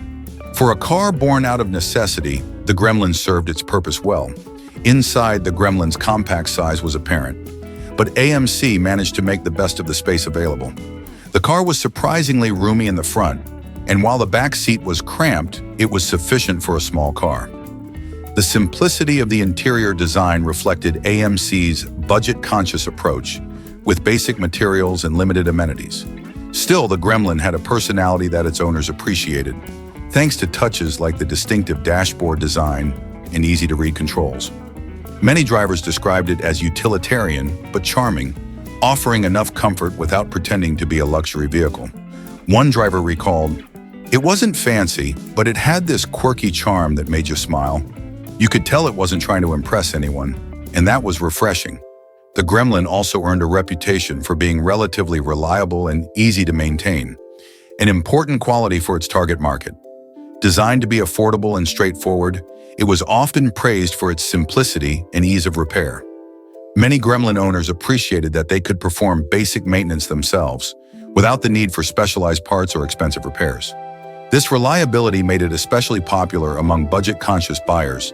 For a car born out of necessity, the Gremlin served its purpose well. Inside, the Gremlin's compact size was apparent, but AMC managed to make the best of the space available. The car was surprisingly roomy in the front, and while the back seat was cramped, it was sufficient for a small car. The simplicity of the interior design reflected AMC's budget-conscious approach, with basic materials and limited amenities. Still, the Gremlin had a personality that its owners appreciated, thanks to touches like the distinctive dashboard design and easy-to-read controls. Many drivers described it as utilitarian but charming, offering enough comfort without pretending to be a luxury vehicle. One driver recalled, "It wasn't fancy, but it had this quirky charm that made you smile. You could tell it wasn't trying to impress anyone, and that was refreshing." The Gremlin also earned a reputation for being relatively reliable and easy to maintain, an important quality for its target market. Designed to be affordable and straightforward, it was often praised for its simplicity and ease of repair. Many Gremlin owners appreciated that they could perform basic maintenance themselves, without the need for specialized parts or expensive repairs. This reliability made it especially popular among budget-conscious buyers,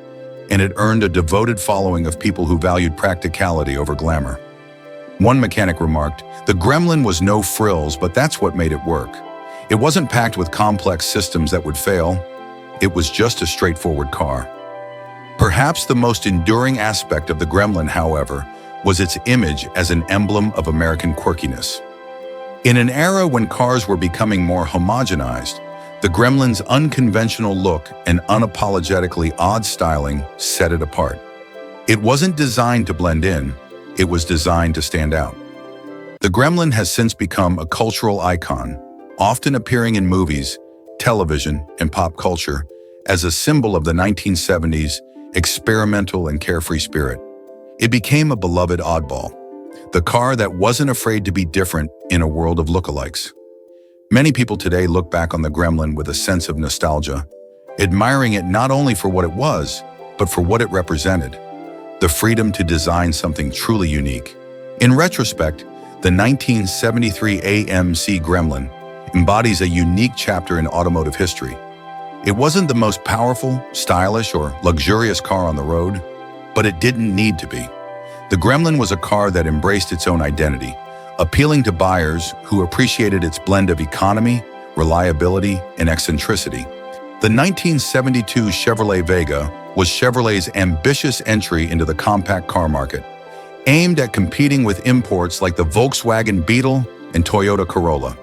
and it earned a devoted following of people who valued practicality over glamour. One mechanic remarked, "The Gremlin was no frills, but that's what made it work. It wasn't packed with complex systems that would fail. It was just a straightforward car. Perhaps the most enduring aspect of the Gremlin, however, was its image as an emblem of American quirkiness. In an era when cars were becoming more homogenized, the Gremlin's unconventional look and unapologetically odd styling set it apart. It wasn't designed to blend in, it was designed to stand out. The Gremlin has since become a cultural icon, often appearing in movies, television, and pop culture as a symbol of the 1970s experimental and carefree spirit. It became a beloved oddball, the car that wasn't afraid to be different in a world of lookalikes. Many people today look back on the Gremlin with a sense of nostalgia, admiring it not only for what it was, but for what it represented, the freedom to design something truly unique. In retrospect, the 1973 AMC Gremlin embodies a unique chapter in automotive history. It wasn't the most powerful, stylish, or luxurious car on the road, but it didn't need to be. The Gremlin was a car that embraced its own identity, appealing to buyers who appreciated its blend of economy, reliability, and eccentricity. The 1972 Chevrolet Vega was Chevrolet's ambitious entry into the compact car market, aimed at competing with imports like the Volkswagen Beetle and Toyota Corolla.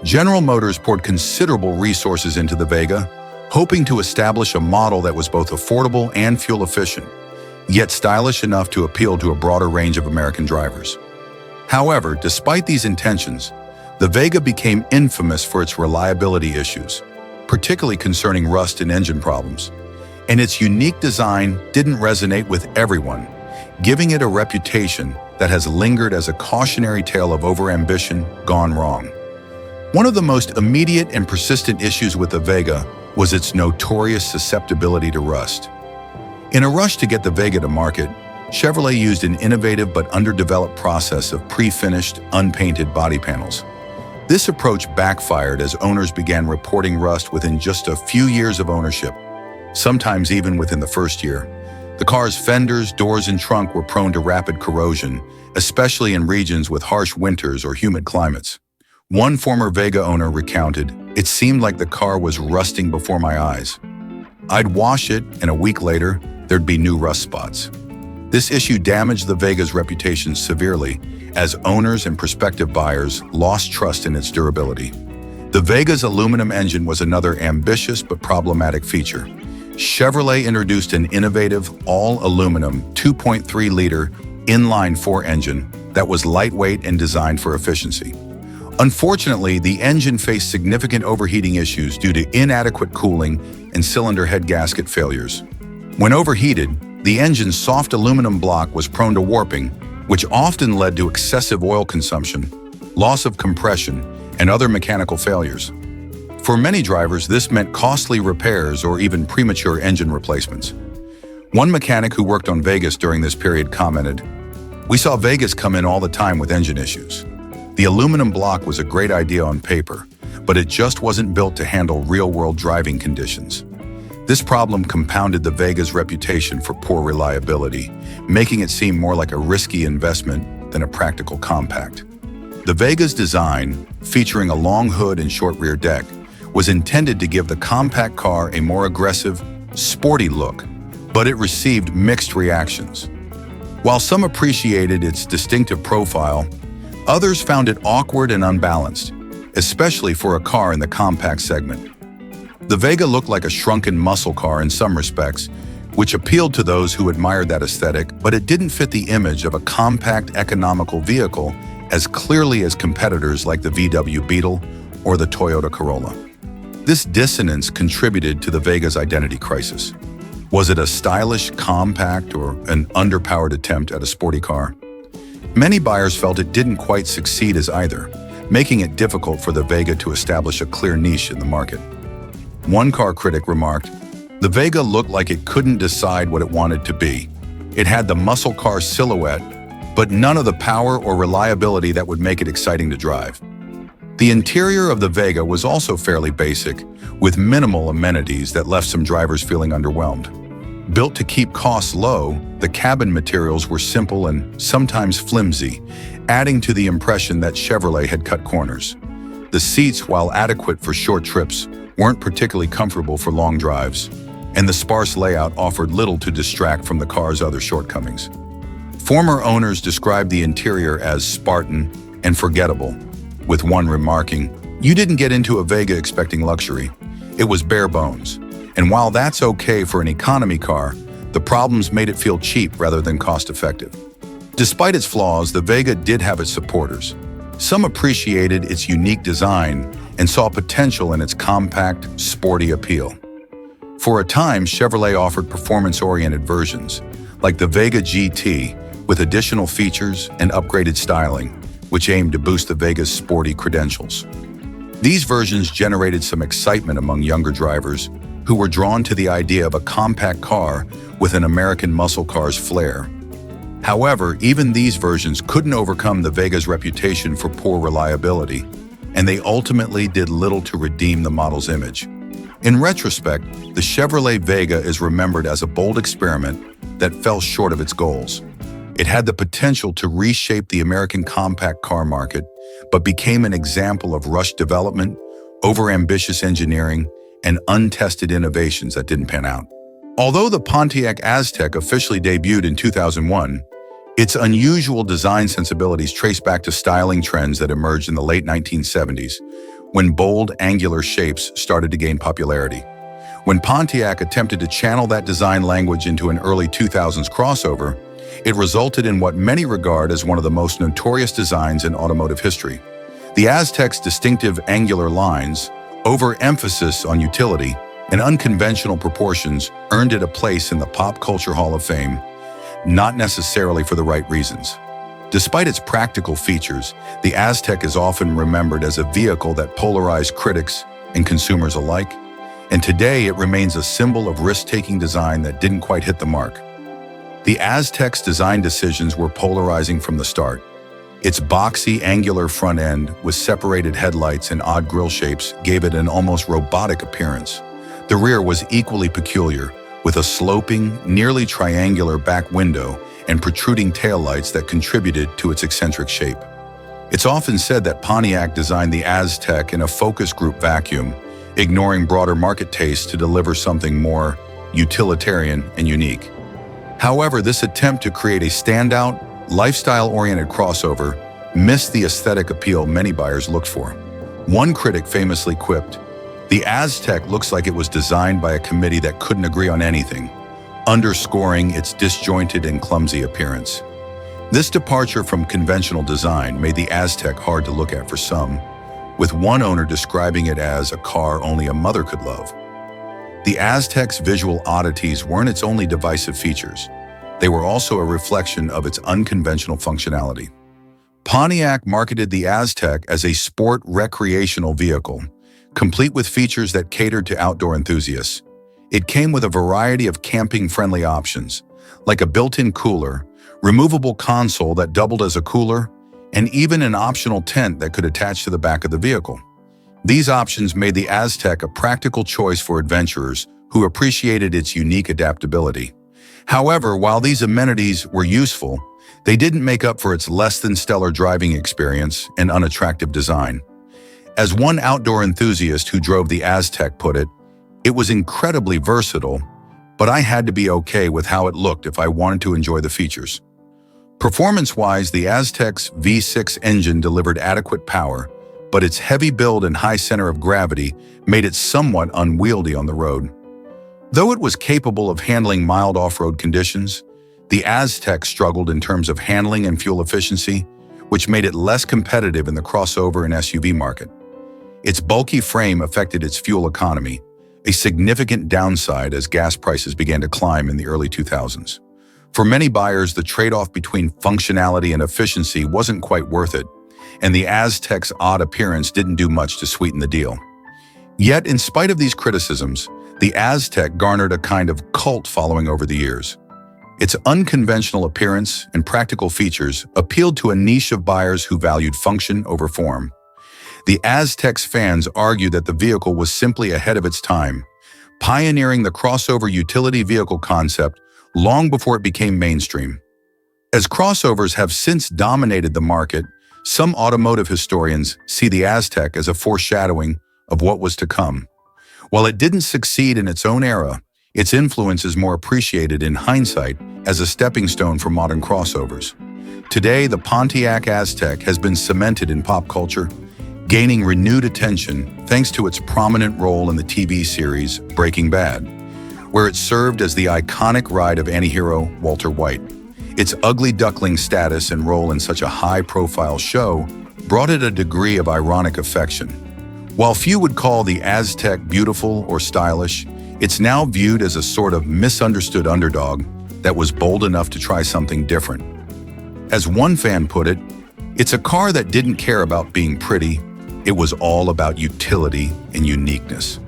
General Motors poured considerable resources into the Vega, hoping to establish a model that was both affordable and fuel-efficient, yet stylish enough to appeal to a broader range of American drivers. However, despite these intentions, the Vega became infamous for its reliability issues, particularly concerning rust and engine problems, and its unique design didn't resonate with everyone, giving it a reputation that has lingered as a cautionary tale of overambition gone wrong. One of the most immediate and persistent issues with the Vega was its notorious susceptibility to rust. In a rush to get the Vega to market, Chevrolet used an innovative but underdeveloped process of pre-finished, unpainted body panels. This approach backfired as owners began reporting rust within just a few years of ownership, sometimes even within the first year. The car's fenders, doors, and trunk were prone to rapid corrosion, especially in regions with harsh winters or humid climates. One former Vega owner recounted, "It seemed like the car was rusting before my eyes. I'd wash it, and a week later, there'd be new rust spots." This issue damaged the Vega's reputation severely as owners and prospective buyers lost trust in its durability. The Vega's aluminum engine was another ambitious but problematic feature. Chevrolet introduced an innovative, all-aluminum 2.3-liter inline-4 engine that was lightweight and designed for efficiency. Unfortunately, the engine faced significant overheating issues due to inadequate cooling and cylinder head gasket failures. When overheated, the engine's soft aluminum block was prone to warping, which often led to excessive oil consumption, loss of compression, and other mechanical failures. For many drivers, this meant costly repairs or even premature engine replacements. One mechanic who worked on Vegas during this period commented, "We saw Vegas come in all the time with engine issues. The aluminum block was a great idea on paper, but it just wasn't built to handle real-world driving conditions." This problem compounded the Vega's reputation for poor reliability, making it seem more like a risky investment than a practical compact. The Vega's design, featuring a long hood and short rear deck, was intended to give the compact car a more aggressive, sporty look, but it received mixed reactions. While some appreciated its distinctive profile, others found it awkward and unbalanced, especially for a car in the compact segment. The Vega looked like a shrunken muscle car in some respects, which appealed to those who admired that aesthetic, but it didn't fit the image of a compact, economical vehicle as clearly as competitors like the VW Beetle or the Toyota Corolla. This dissonance contributed to the Vega's identity crisis. Was it a stylish compact or an underpowered attempt at a sporty car? Many buyers felt it didn't quite succeed as either, making it difficult for the Vega to establish a clear niche in the market. One car critic remarked, "The Vega looked like it couldn't decide what it wanted to be. It had the muscle car silhouette, but none of the power or reliability that would make it exciting to drive." The interior of the Vega was also fairly basic, with minimal amenities that left some drivers feeling underwhelmed. Built to keep costs low, the cabin materials were simple and sometimes flimsy, adding to the impression that Chevrolet had cut corners. The seats, while adequate for short trips, weren't particularly comfortable for long drives, and the sparse layout offered little to distract from the car's other shortcomings. Former owners described the interior as Spartan and forgettable, with one remarking, "You didn't get into a Vega expecting luxury. It was bare bones." And while that's okay for an economy car, the problems made it feel cheap rather than cost-effective. Despite its flaws, the Vega did have its supporters. Some appreciated its unique design and saw potential in its compact, sporty appeal. For a time, Chevrolet offered performance-oriented versions, like the Vega GT, with additional features and upgraded styling, which aimed to boost the Vega's sporty credentials. These versions generated some excitement among younger drivers who were drawn to the idea of a compact car with an American muscle car's flair. However, even these versions couldn't overcome the Vega's reputation for poor reliability, and they ultimately did little to redeem the model's image. In retrospect, the Chevrolet Vega is remembered as a bold experiment that fell short of its goals. It had the potential to reshape the American compact car market, but became an example of rushed development, overambitious engineering, and untested innovations that didn't pan out. Although the Pontiac Aztec officially debuted in 2001, its unusual design sensibilities trace back to styling trends that emerged in the late 1970s, when bold, angular shapes started to gain popularity. When Pontiac attempted to channel that design language into an early 2000s crossover, it resulted in what many regard as one of the most notorious designs in automotive history. The Aztec's distinctive angular lines, overemphasis on utility, and unconventional proportions earned it a place in the Pop Culture Hall of Fame, not necessarily for the right reasons. Despite its practical features, the Aztec is often remembered as a vehicle that polarized critics and consumers alike, and today it remains a symbol of risk-taking design that didn't quite hit the mark. The Aztec's design decisions were polarizing from the start. Its boxy, angular front end with separated headlights and odd grille shapes gave it an almost robotic appearance. The rear was equally peculiar, with a sloping, nearly triangular back window and protruding taillights that contributed to its eccentric shape. It's often said that Pontiac designed the Aztec in a focus group vacuum, ignoring broader market tastes to deliver something more utilitarian and unique. However, this attempt to create a standout, lifestyle-oriented crossover missed the aesthetic appeal many buyers looked for. One critic famously quipped, "The Aztec looks like it was designed by a committee that couldn't agree on anything," underscoring its disjointed and clumsy appearance. This departure from conventional design made the Aztec hard to look at for some, with one owner describing it as a car only a mother could love. The Aztec's visual oddities weren't its only divisive features. They were also a reflection of its unconventional functionality. Pontiac marketed the Aztec as a sport recreational vehicle, complete with features that catered to outdoor enthusiasts. It came with a variety of camping-friendly options, like a built-in cooler, removable console that doubled as a cooler, and even an optional tent that could attach to the back of the vehicle. These options made the Aztec a practical choice for adventurers who appreciated its unique adaptability. However, while these amenities were useful, they didn't make up for its less-than-stellar driving experience and unattractive design. As one outdoor enthusiast who drove the Aztec put it, "It was incredibly versatile, but I had to be okay with how it looked if I wanted to enjoy the features." Performance-wise, the Aztec's V6 engine delivered adequate power, but its heavy build and high center of gravity made it somewhat unwieldy on the road. Though it was capable of handling mild off-road conditions, the Aztec struggled in terms of handling and fuel efficiency, which made it less competitive in the crossover and SUV market. Its bulky frame affected its fuel economy, a significant downside as gas prices began to climb in the early 2000s. For many buyers, the trade-off between functionality and efficiency wasn't quite worth it, and the Aztec's odd appearance didn't do much to sweeten the deal. Yet, in spite of these criticisms, the Aztec garnered a kind of cult following over the years. Its unconventional appearance and practical features appealed to a niche of buyers who valued function over form. The Aztec's fans argued that the vehicle was simply ahead of its time, pioneering the crossover utility vehicle concept long before it became mainstream. As crossovers have since dominated the market, Some automotive historians see the Aztec as a foreshadowing of what was to come. While it didn't succeed in its own era, its influence is more appreciated in hindsight as a stepping stone for modern crossovers. Today, the Pontiac Aztec has been cemented in pop culture, gaining renewed attention thanks to its prominent role in the TV series Breaking Bad, where it served as the iconic ride of antihero Walter White. Its ugly duckling status and role in such a high-profile show brought it a degree of ironic affection. While few would call the Aztec beautiful or stylish, it's now viewed as a sort of misunderstood underdog that was bold enough to try something different. As one fan put it, it's a car that didn't care about being pretty, it was all about utility and uniqueness.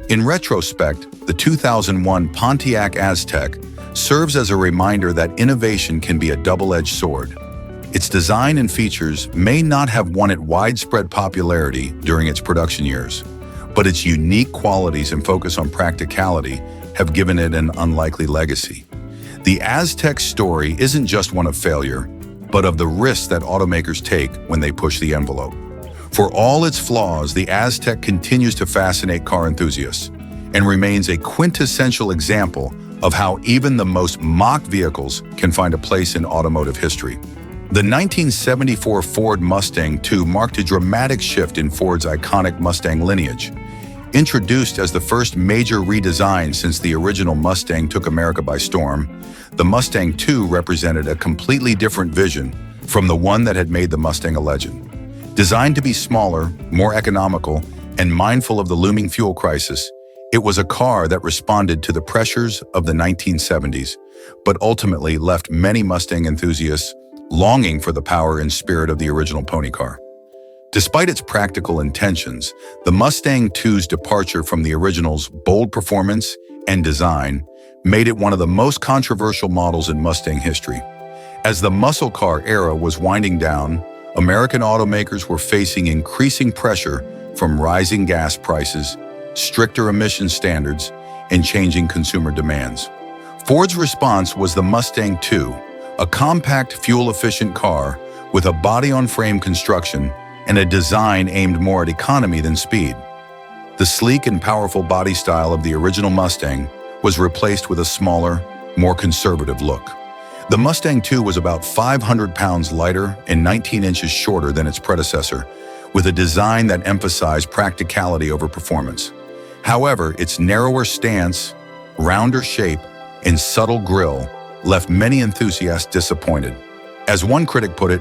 In retrospect, the 2001 Pontiac Aztec serves as a reminder that innovation can be a double-edged sword. Its design and features may not have won it widespread popularity during its production years, but its unique qualities and focus on practicality have given it an unlikely legacy. The Aztec story isn't just one of failure, but of the risks that automakers take when they push the envelope. For all its flaws, the Aztec continues to fascinate car enthusiasts and remains a quintessential example of how even the most mocked vehicles can find a place in automotive history. The 1974 Ford Mustang II marked a dramatic shift in Ford's iconic Mustang lineage. Introduced as the first major redesign since the original Mustang took America by storm, the Mustang II represented a completely different vision from the one that had made the Mustang a legend. Designed to be smaller, more economical, and mindful of the looming fuel crisis, it was a car that responded to the pressures of the 1970s, but ultimately left many Mustang enthusiasts longing for the power and spirit of the original pony car. Despite its practical intentions, the Mustang II's departure from the original's bold performance and design made it one of the most controversial models in Mustang history. As the muscle car era was winding down, American automakers were facing increasing pressure from rising gas prices, stricter emission standards, and changing consumer demands. Ford's response was the Mustang II, a compact, fuel-efficient car with a body-on-frame construction and a design aimed more at economy than speed. The sleek and powerful body style of the original Mustang was replaced with a smaller, more conservative look. The Mustang II was about 500 pounds lighter and 19 inches shorter than its predecessor, with a design that emphasized practicality over performance. However, its narrower stance, rounder shape, and subtle grille left many enthusiasts disappointed. As one critic put it,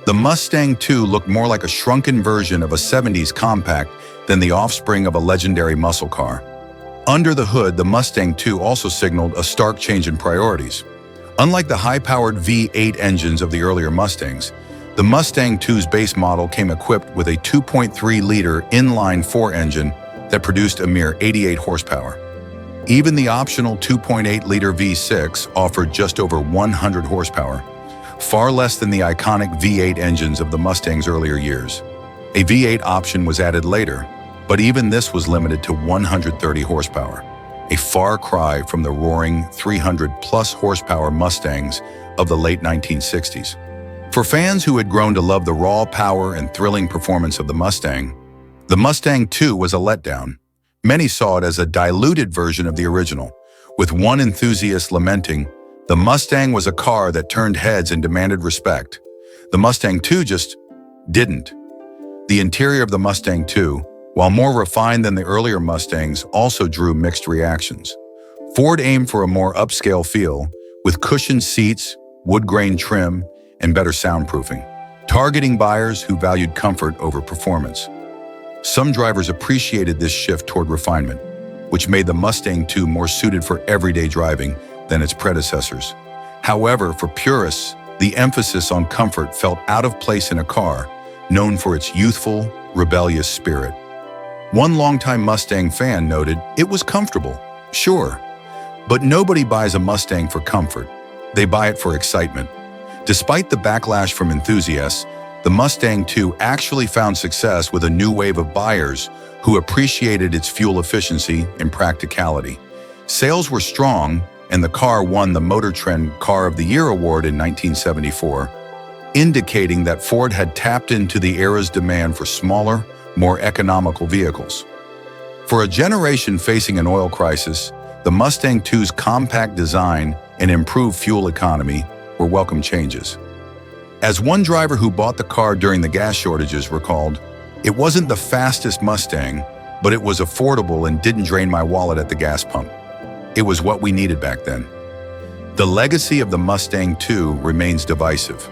the Mustang II looked more like a shrunken version of a 70s compact than the offspring of a legendary muscle car. Under the hood, the Mustang II also signaled a stark change in priorities. Unlike the high-powered V8 engines of the earlier Mustangs, the Mustang II's base model came equipped with a 2.3-liter inline-4 engine that produced a mere 88 horsepower. Even the optional 2.8-liter V6 offered just over 100 horsepower, far less than the iconic V8 engines of the Mustang's earlier years. A V8 option was added later, but even this was limited to 130 horsepower, a far cry from the roaring 300-plus horsepower Mustangs of the late 1960s. For fans who had grown to love the raw power and thrilling performance of the Mustang II was a letdown. Many saw it as a diluted version of the original, with one enthusiast lamenting, "The Mustang was a car that turned heads and demanded respect. The Mustang II just didn't." The interior of the Mustang II, while more refined than the earlier Mustangs, also drew mixed reactions. Ford aimed for a more upscale feel, with cushioned seats, wood-grain trim, and better soundproofing, targeting buyers who valued comfort over performance. Some drivers appreciated this shift toward refinement, which made the Mustang II more suited for everyday driving than its predecessors. However, for purists, the emphasis on comfort felt out of place in a car known for its youthful, rebellious spirit. One longtime Mustang fan noted, "It was comfortable, sure, but nobody buys a Mustang for comfort. They buy it for excitement." Despite the backlash from enthusiasts, the Mustang II actually found success with a new wave of buyers who appreciated its fuel efficiency and practicality. Sales were strong, and the car won the Motor Trend Car of the Year award in 1974. indicating that Ford had tapped into the era's demand for smaller, more economical vehicles. For a generation facing an oil crisis, the Mustang II's compact design and improved fuel economy were welcome changes. As one driver who bought the car during the gas shortages recalled, "It wasn't the fastest Mustang, but it was affordable and didn't drain my wallet at the gas pump. It was what we needed back then." The legacy of the Mustang II remains divisive.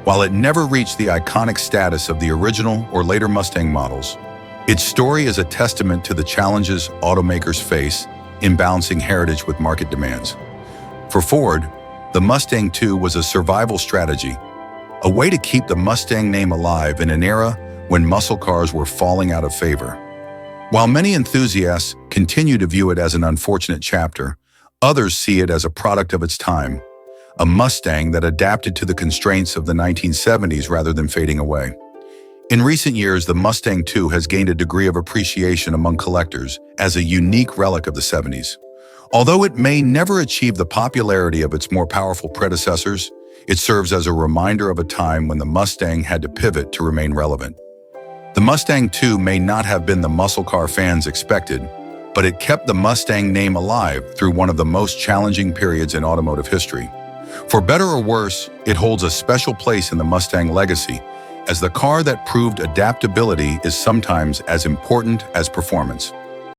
While it never reached the iconic status of the original or later Mustang models, its story is a testament to the challenges automakers face in balancing heritage with market demands. For Ford, the Mustang II was a survival strategy, a way to keep the Mustang name alive in an era when muscle cars were falling out of favor. While many enthusiasts continue to view it as an unfortunate chapter, others see it as a product of its time, a Mustang that adapted to the constraints of the 1970s rather than fading away. In recent years, the Mustang II has gained a degree of appreciation among collectors as a unique relic of the 70s. Although it may never achieve the popularity of its more powerful predecessors, it serves as a reminder of a time when the Mustang had to pivot to remain relevant. The Mustang II may not have been the muscle car fans expected, but it kept the Mustang name alive through one of the most challenging periods in automotive history. For better or worse, it holds a special place in the Mustang legacy, as the car that proved adaptability is sometimes as important as performance.